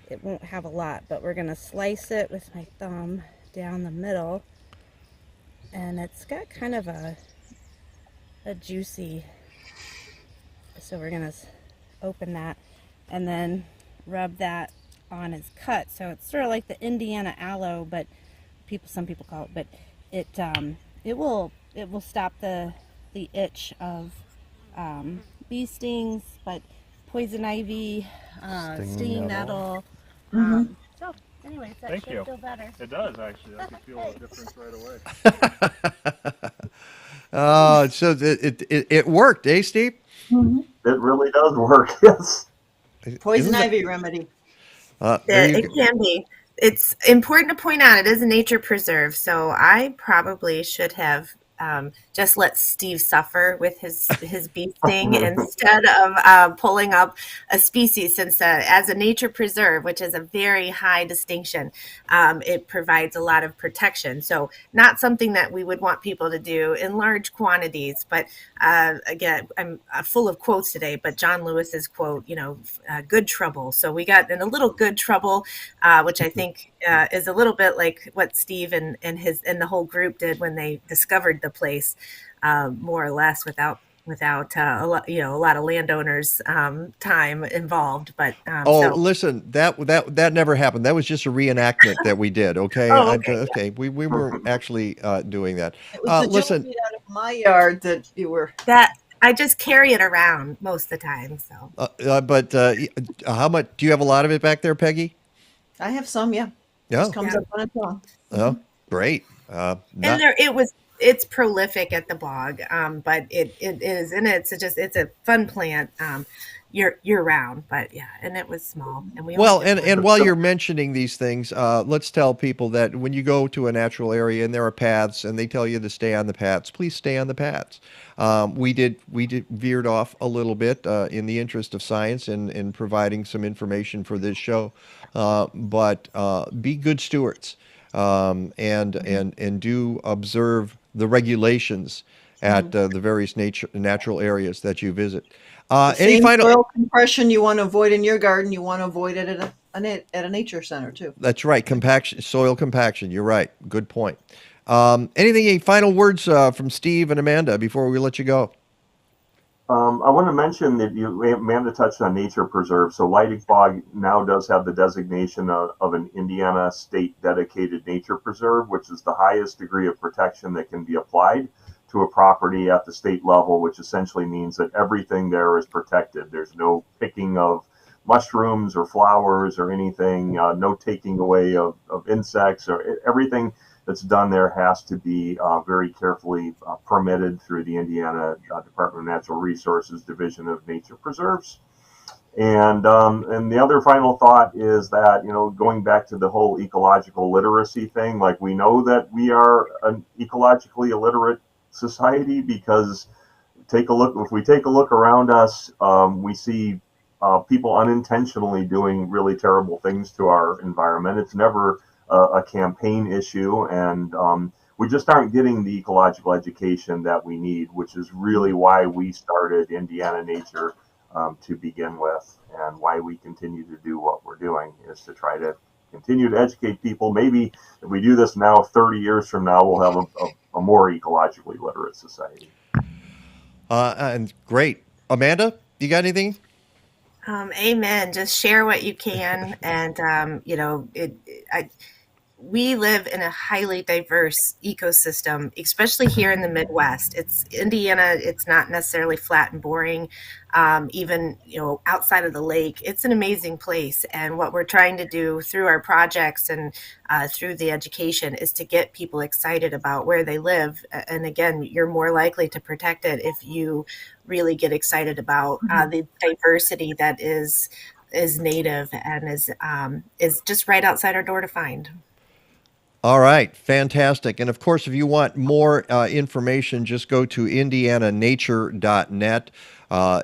it won't have a lot, but we're going to slice it with my thumb down the middle, and it's got kind of a juicy, so we're going to open that and then rub that on his cut. So it's sort of like the Indiana aloe, but some people call it, but it will stop the itch of bee stings, but poison ivy, stinging nettle. So anyways, that should feel better. It does, actually. I can feel the difference right away. So it worked, eh, Steve? It really does work, yes. Poison ivy remedy. It can be. It's important to point out it is a nature preserve, so I probably should have just let Steve suffer with his bee sting instead of pulling up a species, since as a nature preserve, which is a very high distinction, it provides a lot of protection. So not something that we would want people to do in large quantities. But again, I'm full of quotes today, but John Lewis's quote, good trouble. So we got in a little good trouble, which I think is a little bit like what Steve and the whole group did when they discovered the place, more or less, without a lot of landowners' time involved. But listen, that never happened. That was just a reenactment that we did. Okay, okay. We weren't actually doing that. It was the jewelweed out of my yard that you were. That I just carry it around most of the time. So, but how much do you have? A lot of it back there, Peggy? I have some, yeah. Yeah, just comes up on its own. Oh, great. And it's prolific at the bog, but it is, and it's a fun plant year round. But yeah, and it was small, and and while you're mentioning these things, let's tell people that when you go to a natural area and there are paths and they tell you to stay on the paths, please stay on the paths. We veered off a little bit in the interest of science and in providing some information for this show, but be good stewards. And do observe the regulations at the various natural areas that you visit. Any final soil compression you want to avoid in your garden, you want to avoid it at a nature center too. That's right, soil compaction. You're right. Good point. Any final words from Steve and Amanda before we let you go? I want to mention that Amanda touched on nature preserve. So Lydick Bog now does have the designation of an Indiana state dedicated nature preserve, which is the highest degree of protection that can be applied to a property at the state level, which essentially means that everything there is protected. There's no picking of mushrooms or flowers or anything, no taking away of insects, or everything that's done there has to be very carefully permitted through the Indiana Department of Natural Resources Division of Nature Preserves. And the other final thought is that, going back to the whole ecological literacy thing, like we know that we are an ecologically illiterate society because if we take a look around us, we see people unintentionally doing really terrible things to our environment. It's never a campaign issue, and we just aren't getting the ecological education that we need, which is really why we started Indiana Nature to begin with, and why we continue to do what we're doing, is to try to continue to educate people. Maybe if we do this now, 30 years from now, we'll have a more ecologically literate society. And great. Amanda, you got anything? Amen. Just share what you can. And, we live in a highly diverse ecosystem, especially here in the Midwest. It's Indiana. It's not necessarily flat and boring. Even, outside of the lake, it's an amazing place. And what we're trying to do through our projects and through the education is to get people excited about where they live. And again, you're more likely to protect it if you really get excited about the diversity that is native and is just right outside our door to find. All right, fantastic. And of course, if you want more information, just go to indiananature.net.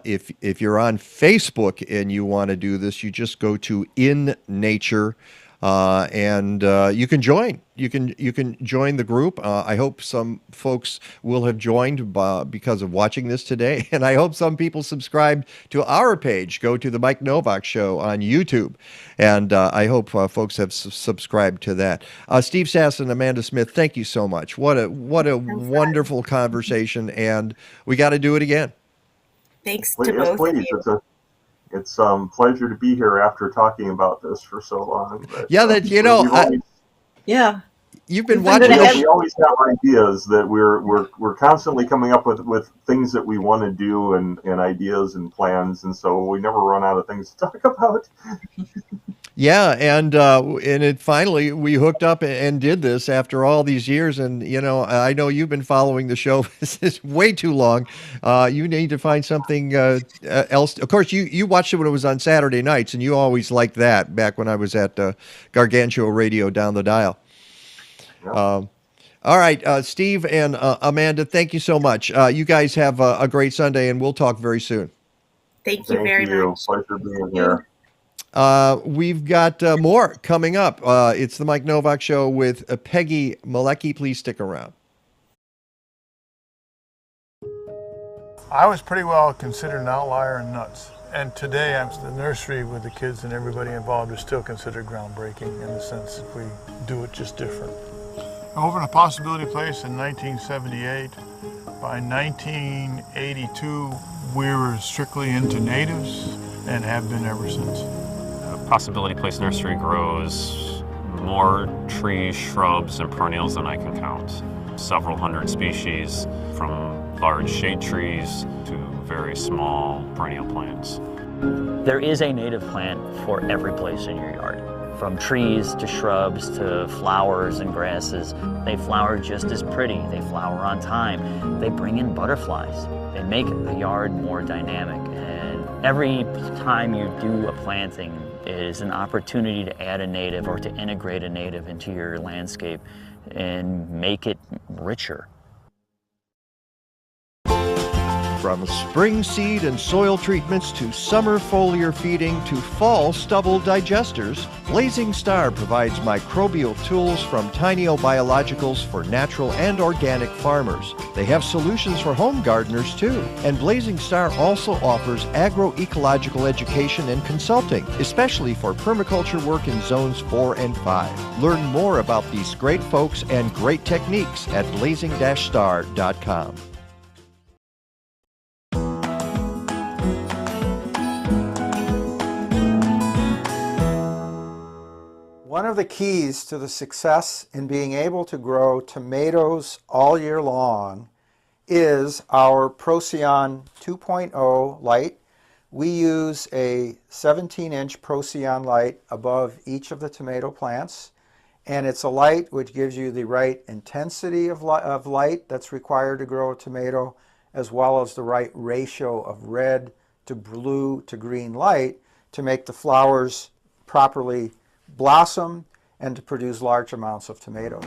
If you're on Facebook and you want to do this, you just go to In Nature. and you can join. You can join the group. I hope some folks will have joined because of watching this today, and I hope some people subscribe to our page. Go to the Mike Nowak Show on YouTube, and I hope folks have subscribed to that. Steve Sass and Amanda Smith, thank you so much. What a wonderful conversation, and we got to do it again. Thanks to both of you. It's pleasure to be here after talking about this for so long. But, yeah, you've been watching. We always have ideas that we're constantly coming up with things that we want to do and ideas and plans, and so we never run out of things to talk about. Yeah, and it finally we hooked up and did this after all these years. And I know you've been following the show this is way too long. You need to find something else. Of course, you watched it when it was on Saturday nights, and you always liked that. Back when I was at Gargantua Radio down the dial. Yep. All right, Steve and Amanda, thank you so much. You guys have a great Sunday, and we'll talk very soon. Thank you very much. Pleasure being here. We've got more coming up. It's the Mike Nowak Show with Peggy Malecki. Please stick around. I was pretty well considered an outlier in nuts. And today, the nursery with the kids and everybody involved is still considered groundbreaking in the sense that we do it just different. Over in a possibility place in 1978. By 1982, we were strictly into natives and have been ever since. Possibility Place Nursery grows more trees, shrubs, and perennials than I can count. Several hundred species, from large shade trees to very small perennial plants. There is a native plant for every place in your yard. From trees to shrubs to flowers and grasses. They flower just as pretty. They flower on time. They bring in butterflies. They make the yard more dynamic. And every time you do a planting, is an opportunity to add a native or to integrate a native into your landscape and make it richer. From spring seed and soil treatments to summer foliar feeding to fall stubble digesters, Blazing Star provides microbial tools from Tineo Biologicals for natural and organic farmers. They have solutions for home gardeners too. And Blazing Star also offers agroecological education and consulting, especially for permaculture work in zones 4 and 5. Learn more about these great folks and great techniques at blazing-star.com. One of the keys to the success in being able to grow tomatoes all year long is our Procyon 2.0 light. We use a 17-inch Procyon light above each of the tomato plants, and it's a light which gives you the right intensity of light that's required to grow a tomato, as well as the right ratio of red to blue to green light to make the flowers properly blossom and to produce large amounts of tomatoes.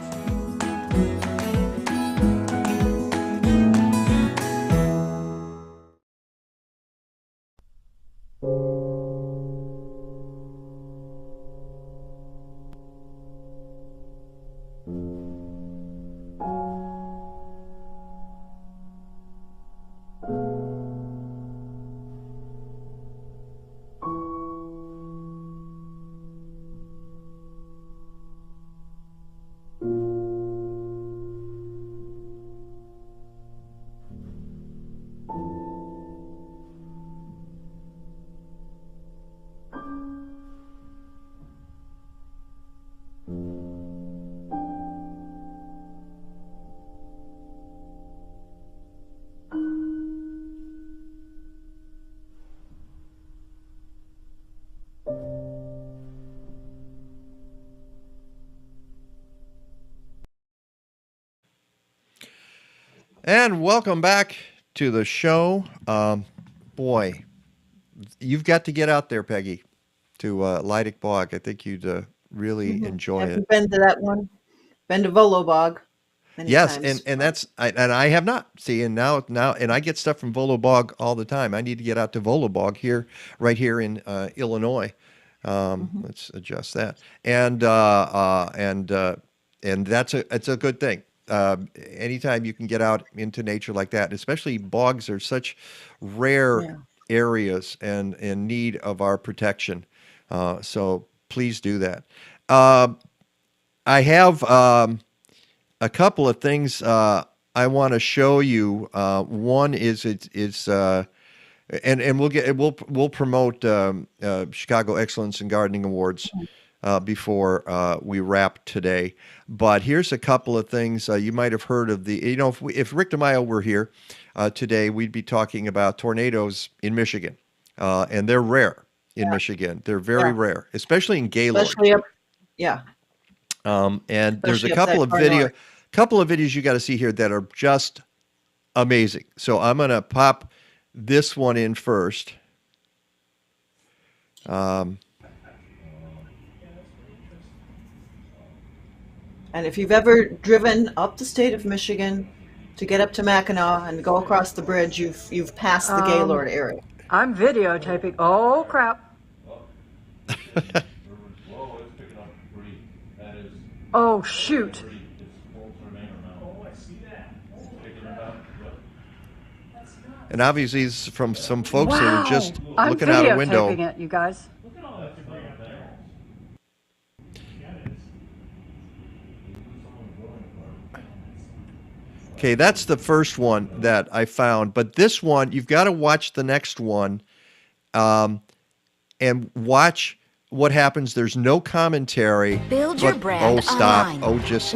And welcome back to the show. Boy, you've got to get out there, Peggy, to Lydick Bog. I think you'd really enjoy it. Have you been to that one? Been to Volo Bog? Yes, times. and I have not. See, and now and I get stuff from Volo Bog all the time. I need to get out to Volo Bog right here in Illinois. Let's adjust that. And it's a good thing. Anytime you can get out into nature like that, especially bogs are such rare areas and in need of our protection. So please do that. I have a couple of things I want to show you. One is and we'll promote Chicago Excellence in Gardening Awards before we wrap today. But here's a couple of things you might have heard of. If Rick DeMaio were here today, we'd be talking about tornadoes in Michigan, and they're rare in Michigan. They're very rare, especially in Gaylord. And there's a couple of videos you got to see here that are just amazing. So I'm going to pop this one in first. And if you've ever driven up the state of Michigan to get up to Mackinac and go across the bridge, you've passed the Gaylord area. I'm videotaping. Oh crap! Oh shoot! And obviously, it's from some folks that are just looking out a window. I'm videotaping it, you guys. Okay, that's the first one that I found. But this one, you've got to watch the next one and watch what happens. There's no commentary. Build your brand stop. online. Oh, just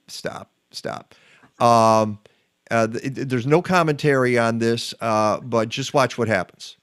stop. Stop. There's no commentary on this, but just watch what happens.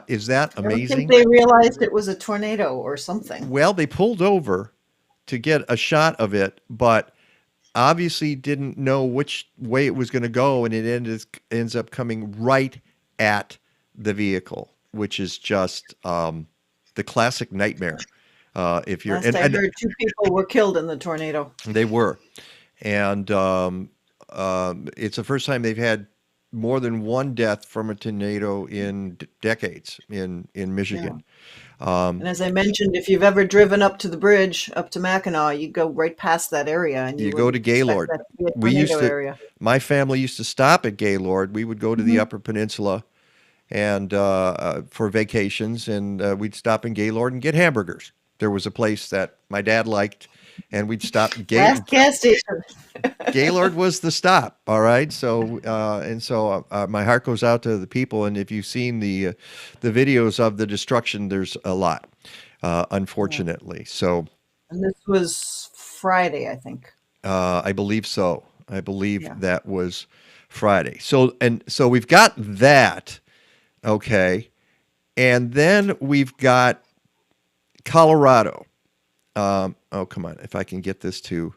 Is that amazing? I think they realized it was a tornado or something. Well, they pulled over to get a shot of it, but obviously didn't know which way it was going to go, and it ends up coming right at the vehicle, which is just the classic nightmare. If you're, I heard 2 people were killed in the tornado. They were, and it's the first time they've had more than one death from a tornado in decades in Michigan. And as I mentioned, if you've ever driven up to the bridge, up to Mackinac, you go right past that area. And you go to Gaylord. My family used to stop at Gaylord. We would go to the Upper Peninsula and for vacations, and we'd stop in Gaylord and get hamburgers. There was a place that my dad liked, and we'd stop. Gas station. Gaylord was the stop. All right. So my heart goes out to the people. And if you've seen the videos of the destruction, there's a lot, unfortunately. So. And this was Friday, I think. I believe so. I believe that was Friday. So we've got that. Okay. And then we've got Colorado. Oh, come on. If I can get this to,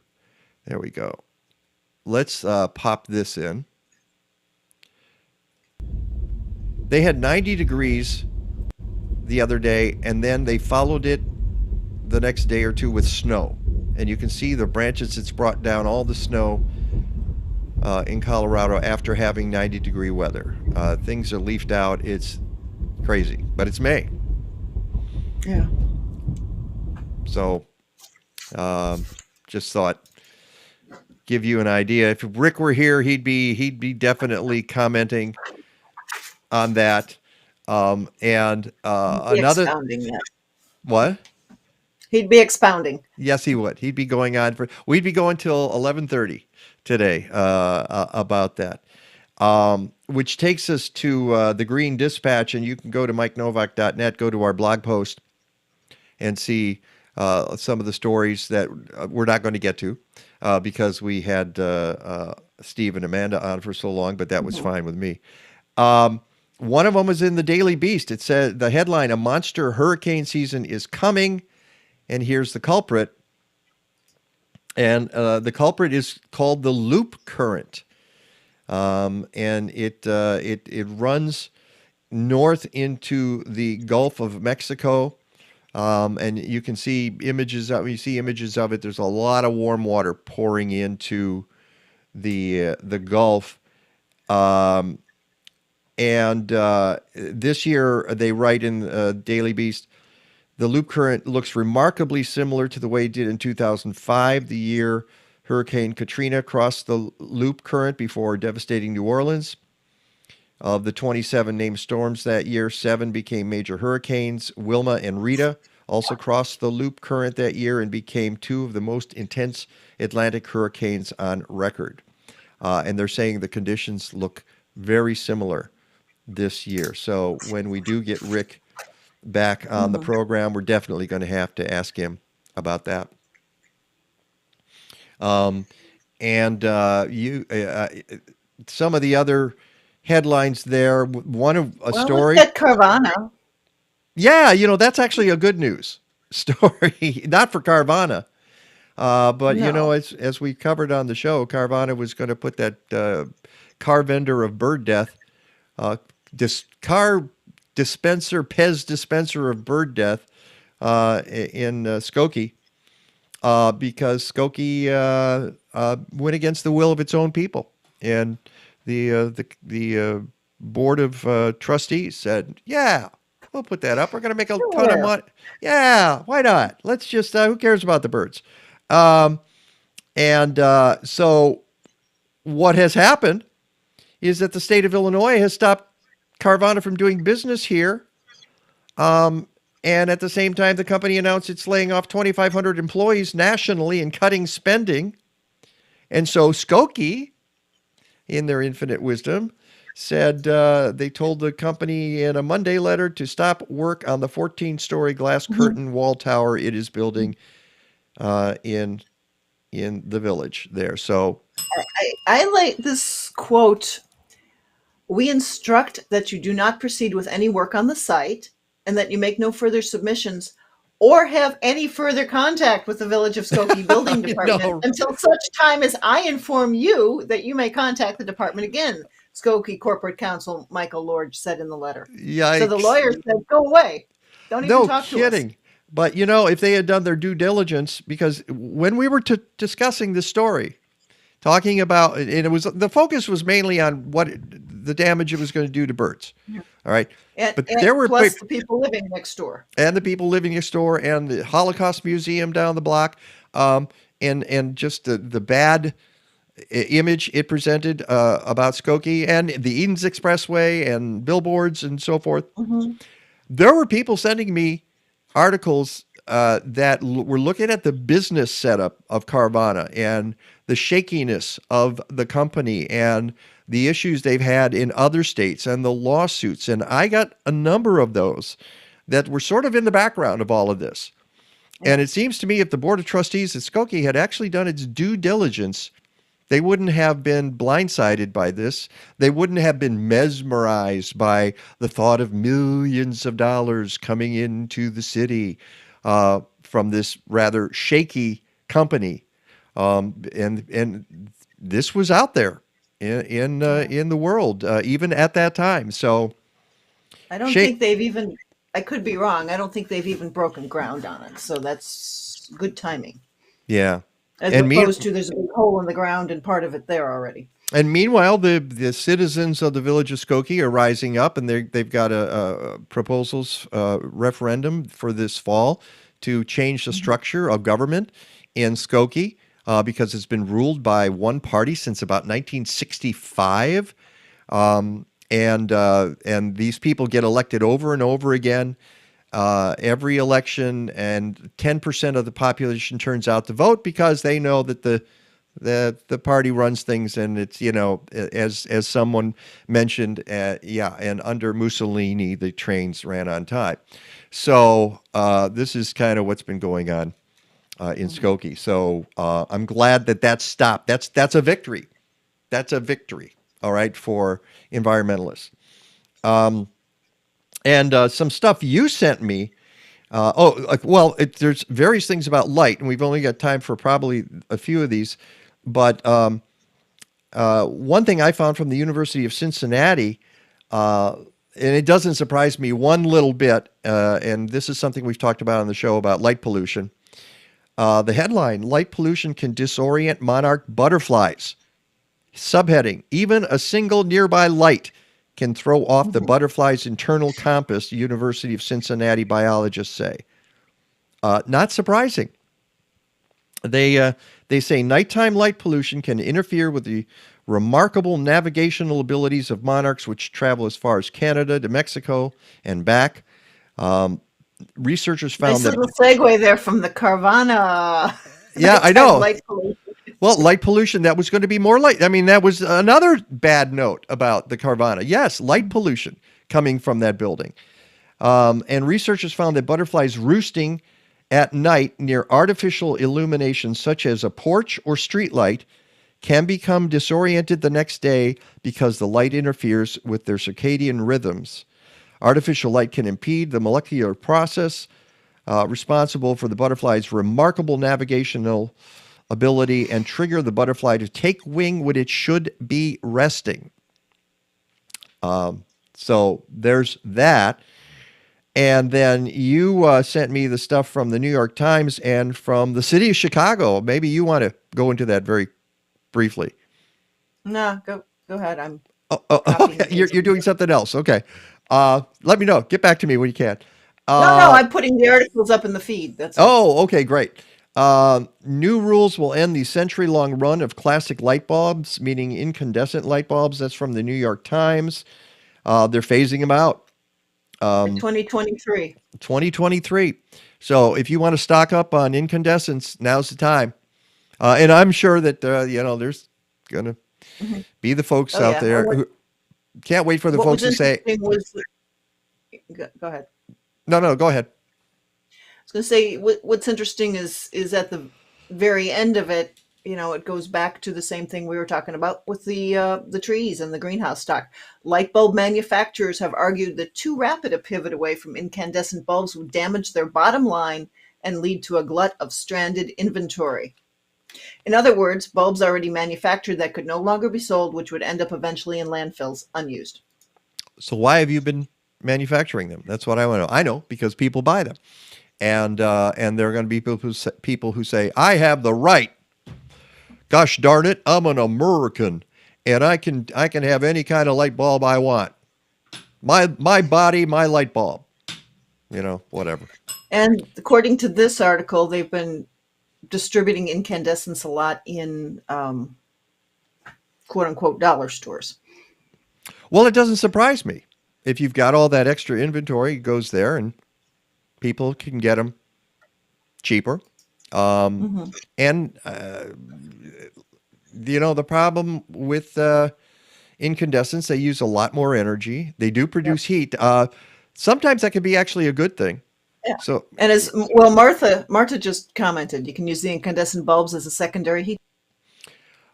there we go. Let's pop this in. They had 90 degrees the other day, and then they followed it the next day or two with snow. And you can see the branches it's brought down, all the snow in Colorado after having 90-degree weather. Things are leafed out. It's crazy, but it's May. Yeah. So just thought give you an idea. If Rick were here, he'd be definitely commenting on that. And another expounding that. What? He'd be expounding. Yes, he would. He'd be going on for. We'd be going till 11:30 today about that. Which takes us to the Green Dispatch, and you can go to MikeNowak.net, go to our blog post, and see some of the stories that we're not going to get to because we had Steve and Amanda on for so long, but that was fine with me. One of them was in the Daily Beast. It said the headline, "A monster hurricane season is coming," and here's the culprit. And the culprit is called the loop current. And it runs north into the Gulf of Mexico. And you can see images of it. There's a lot of warm water pouring into the Gulf. And this year, they write in Daily Beast, the loop current looks remarkably similar to the way it did in 2005, the year Hurricane Katrina crossed the loop current before devastating New Orleans. Of the 27 named storms that year, 7 became major hurricanes. Wilma and Rita also crossed the loop current that year and became 2 of the most intense Atlantic hurricanes on record. And they're saying the conditions look very similar this year. So when we do get Rick back on the program, we're definitely going to have to ask him about that. Some of the other headlines there. One of a story. Look at Carvana. Yeah, that's actually a good news story. Not for Carvana, but No. as we covered on the show, Carvana was going to put that car vendor of bird death, Pez dispenser of bird death in Skokie because Skokie went against the will of its own people, and the board of trustees said, "Yeah, we'll put that up. We're going to make a ton of money. Yeah, why not? Let's just who cares about the birds?" So what has happened is that the state of Illinois has stopped Carvana from doing business here. And at the same time, the company announced it's laying off 2,500 employees nationally and cutting spending. And so Skokie, in their infinite wisdom, said they told the company in a Monday letter to stop work on the 14-story glass curtain wall tower it is building in the village there. So I like this quote. We instruct that you do not proceed with any work on the site and that you make no further submissions or have any further contact with the Village of Skokie Building Department until such time as I inform you that you may contact the department again, Skokie Corporate Counsel Michael Lord said in the letter. Yikes. So the lawyer said, go away. Don't even talk to us. No kidding. But, if they had done their due diligence, because when we were discussing this story, talking about, and the focus was mainly on what the damage it was going to do to birds. Yeah. All right. But there were plus the people living next door. And the people living next door and the Holocaust Museum down the block. And just the bad image it presented about Skokie and the Edens Expressway and billboards and so forth. There were people sending me articles that were looking at the business setup of Carvana and the shakiness of the company and the issues they've had in other states and the lawsuits. And I got a number of those that were sort of in the background of all of this. And it seems to me if the Board of Trustees at Skokie had actually done its due diligence, they wouldn't have been blindsided by this. They wouldn't have been mesmerized by the thought of millions of dollars coming into the city from this rather shaky company. And this was out there in the world, even at that time. So I don't think they've even, I could be wrong, I don't think they've even broken ground on it. So that's good timing. Yeah. As opposed to there's a big hole in the ground and part of it there already. And meanwhile, the citizens of the village of Skokie are rising up, and they've got a proposals referendum for this fall to change the structure of government in Skokie because it's been ruled by one party since about 1965. And these people get elected over and over again every election, and 10% of the population turns out to vote because they know that the party runs things, and it's, as someone mentioned, and under Mussolini the trains ran on time. So this is kind of what's been going on in Skokie. So I'm glad that stopped. That's a victory. That's a victory. All right, for environmentalists. And some stuff you sent me. There's various things about light, and we've only got time for probably a few of these. But one thing I found from the University of Cincinnati, and it doesn't surprise me one little bit, and this is something we've talked about on the show about light pollution. The headline, light pollution can disorient monarch butterflies. Subheading, even a single nearby light can throw off the butterfly's internal compass, University of Cincinnati biologists say. Not surprising. They say nighttime light pollution can interfere with the remarkable navigational abilities of monarchs, which travel as far as Canada to Mexico and back. Researchers found nice little segue there from the Carvana. Yeah, I know. Light pollution. Well, light pollution, that was going to be more light. I mean, that was another bad note about the Carvana. Yes, light pollution coming from that building. And researchers found that butterflies roosting at night near artificial illumination, such as a porch or street light, can become disoriented the next day because the light interferes with their circadian rhythms. Artificial light can impede the molecular process responsible for the butterfly's remarkable navigational ability and trigger the butterfly to take wing when it should be resting. So there's that. And then you sent me the stuff from the New York Times and from the city of Chicago. Maybe you want to go into that very briefly. No, go ahead. I'm. Okay. You're doing something else. Okay. Let me know. Get back to me when you can. No, I'm putting the articles up in the feed. That's all. Okay, great. New rules will end the century-long run of classic light bulbs, meaning incandescent light bulbs. That's from the New York Times. They're phasing them out. 2023. 2023. So if you want to stock up on incandescents, now's the time. And I'm sure that, there's going to be the folks out there who can't wait for the folks to say. Go ahead. No, go ahead. I was going to say what's interesting is at the very end of it, it goes back to the same thing we were talking about with the trees and the greenhouse stock. Light bulb manufacturers have argued that too rapid a pivot away from incandescent bulbs would damage their bottom line and lead to a glut of stranded inventory. In other words, bulbs already manufactured that could no longer be sold, which would end up eventually in landfills unused. So why have you been manufacturing them? That's what I want to know. I know, because people buy them. And there are going to be people who say, I have the right. Gosh darn it, I'm an American, and I can have any kind of light bulb I want. My body, my light bulb. Whatever. And according to this article, they've been distributing incandescents a lot in quote unquote dollar stores. Well, it doesn't surprise me. If you've got all that extra inventory, it goes there and people can get them cheaper. And the problem with incandescents, they use a lot more energy. They do produce heat. Sometimes that can be actually a good thing. Yeah. So, and as well, Martha just commented, you can use the incandescent bulbs as a secondary heat.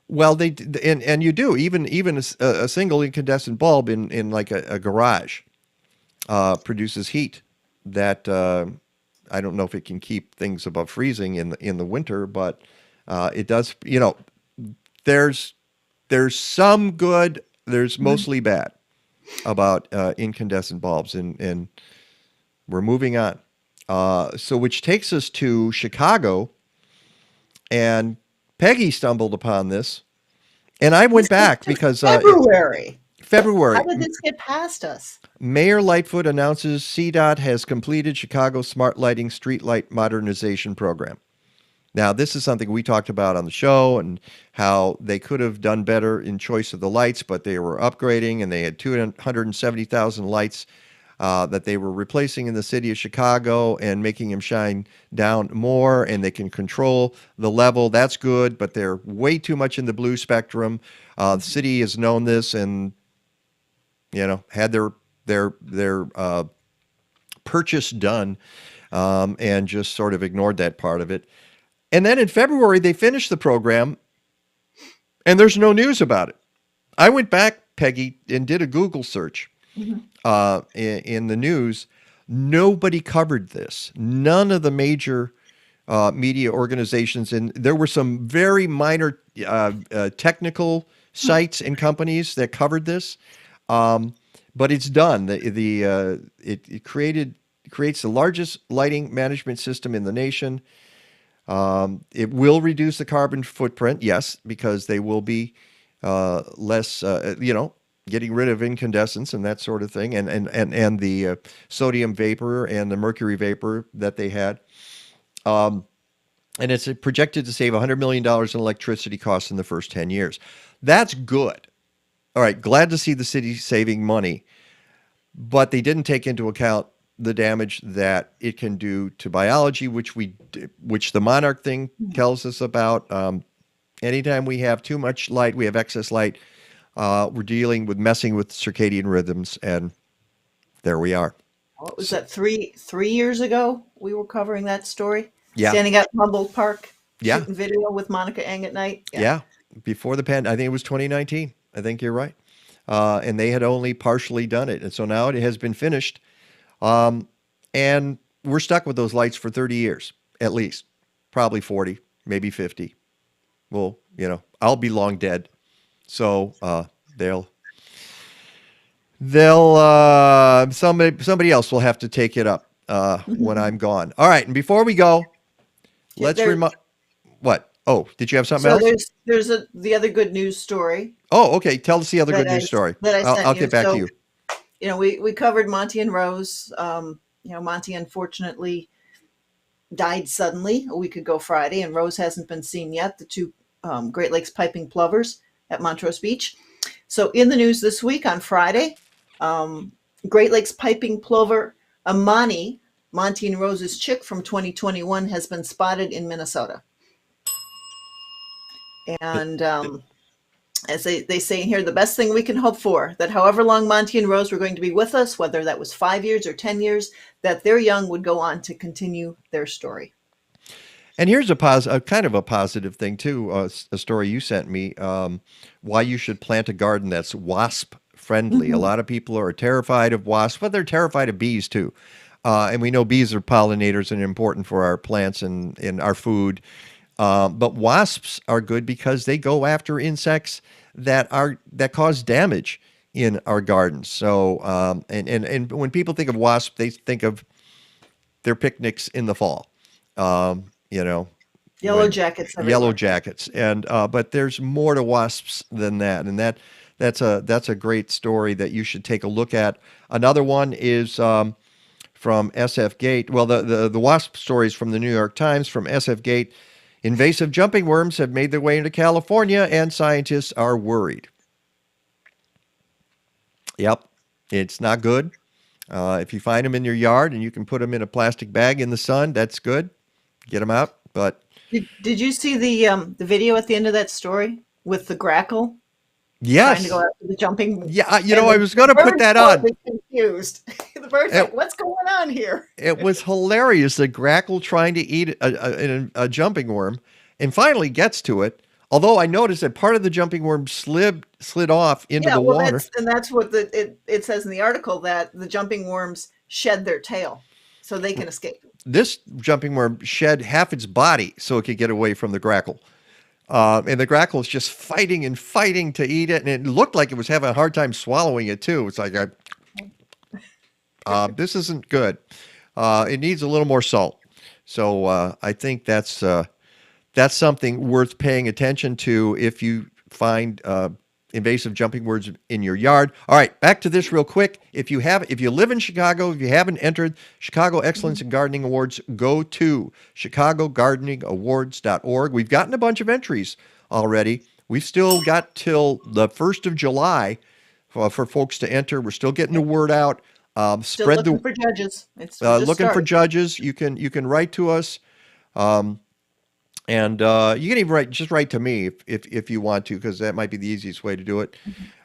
Well, and you do even a single incandescent bulb in like a garage produces heat that I don't know if it can keep things above freezing in the winter, but it does. There's some good. There's mostly bad about incandescent bulbs, and we're moving on. So which takes us to Chicago, and Peggy stumbled upon this, and I went back because February. February. How did this get past us? Mayor Lightfoot announces CDOT has completed Chicago's smart lighting streetlight modernization program. Now, this is something we talked about on the show and how they could have done better in choice of the lights, but they were upgrading and they had 270,000 lights that they were replacing in the city of Chicago and making them shine down more, and they can control the level. That's good, but they're way too much in the blue spectrum. The city has known this and, had their purchase done and just sort of ignored that part of it. And then in February, they finished the program, and there's no news about it. I went back, Peggy, and did a Google search in the news. Nobody covered this. None of the major media organizations, and there were some very minor technical sites and companies that covered this, but it's done. It creates the largest lighting management system in the nation. It will reduce the carbon footprint, yes, because they will be less, getting rid of incandescence and that sort of thing, and the sodium vapor and the mercury vapor that they had. And it's projected to save $100 million in electricity costs in the first 10 years. That's good. All right, glad to see the city saving money, but they didn't take into account the damage that it can do to biology, which the monarch thing tells us about. Anytime we have too much light, we have excess light, we're dealing with messing with circadian rhythms, and there we are. What was that, 3 years ago? We were covering that story. Yeah. Standing at Humboldt Park, Yeah. shooting video with Monica Eng at night. Yeah. Before the I think it was 2019. I think you're right. And they had only partially done it. And so now it has been finished. And we're stuck with those lights for 30 years, at least, probably 40, maybe 50. Well, I'll be long dead. So, somebody else will have to take it up, when I'm gone. All right. And before we go, let's remind, what? Oh, did you have something else? There's the other good news story. Oh, okay. Tell us the other good news story. I'll get back to you. We covered Monty and Rose. Monty unfortunately died suddenly a week ago Friday, and Rose hasn't been seen yet, the two Great Lakes piping plovers at Montrose Beach. So in the news this week on Friday, Great Lakes piping plover Amani, Monty and Rose's chick from 2021, has been spotted in Minnesota. And as they say here, the best thing we can hope for, that however long Monty and Rose were going to be with us, whether that was 5 years or 10 years, that their young would go on to continue their story. And here's a kind of a positive thing too, a story you sent me, why you should plant a garden that's wasp friendly. Mm-hmm. A lot of people are terrified of wasps, but they're terrified of bees too. And we know bees are pollinators and important for our plants and our food. But wasps are good because they go after insects that cause damage in our gardens. So, and when people think of wasps, they think of their picnics in the fall. Yellow jackets. Yellow jackets, and but there's more to wasps than that, and that's a great story that you should take a look at. Another one is from SF Gate. Well, the wasp stories from the New York Times from SF Gate. Invasive jumping worms have made their way into California, and scientists are worried. Yep, it's not good. If you find them in your yard and you can put them in a plastic bag in the sun, that's good. Get them out. But did you see the video at the end of that story with the grackle? Yes. Trying to go after the jumping. Yeah, I was going to put that on. Confused. The bird's like, "What's going on here?" It was hilarious. The grackle trying to eat a jumping worm, and finally gets to it. Although I noticed that part of the jumping worm slid off into the water. That's what it says in the article, that the jumping worms shed their tail so they can escape. This jumping worm shed half its body so it could get away from the grackle. And the grackle is just fighting to eat it. And it looked like it was having a hard time swallowing it too. It's like, this isn't good. It needs a little more salt. So I think that's something worth paying attention to if you find invasive jumping words in your yard. All right, back to this real quick. If you live in Chicago, if you haven't entered Chicago Excellence in Gardening Awards, go to chicagogardeningawards.org. We've gotten a bunch of entries already. We've still got till the 1st of July for folks to enter. We're still getting the word out. Still looking for judges. It's looking for judges. You can write to us. And you can even write to me if you want to, because that might be the easiest way to do it.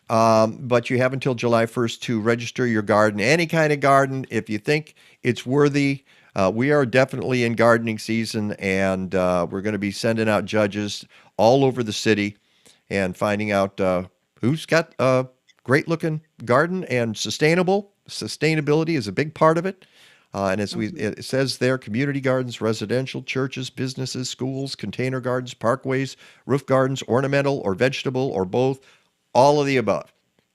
But you have until July 1st to register your garden, any kind of garden. If you think it's worthy, we are definitely in gardening season, and we're going to be sending out judges all over the city and finding out who's got a great-looking garden and sustainable. Sustainability is a big part of it. And as it says there, community gardens, residential, churches, businesses, schools, container gardens, parkways, roof gardens, ornamental or vegetable or both, all of the above.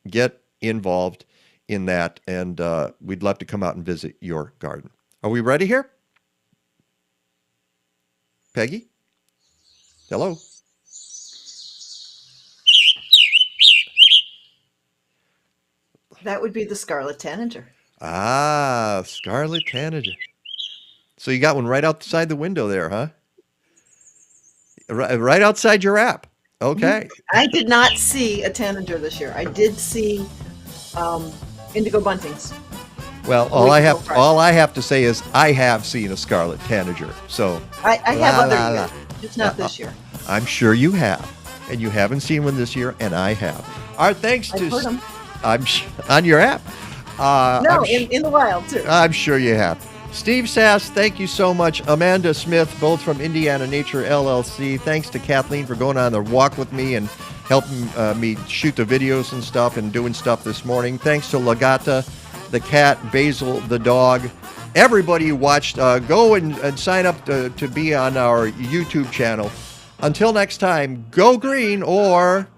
Get involved in that, and we'd love to come out and visit your garden. Are we ready here? Peggy? Hello? That would be the scarlet tanager. Ah, scarlet tanager. So you got one right outside the window there, huh? Right outside your app. Okay. I did not see a tanager this year. I did see indigo buntings. Well, all I have to say is I have seen a scarlet tanager. So I have other years, just not this year. I'm sure you have, and you haven't seen one this year, and I have. Our thanks to heard them. I'm on your app. In the wild too. I'm sure you have. Steve Sass, thank you so much. Amanda Smith, both from Indiana Nature LLC. Thanks to Kathleen for going on the walk with me and helping me shoot the videos and stuff and doing stuff this morning. Thanks to Lagata, the cat, Basil, the dog. Everybody who watched, go and sign up to be on our YouTube channel. Until next time, go green or...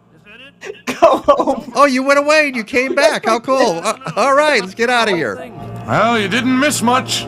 Go home. Oh, you went away and you came back. How cool. All right, let's get out of here. Well, you didn't miss much.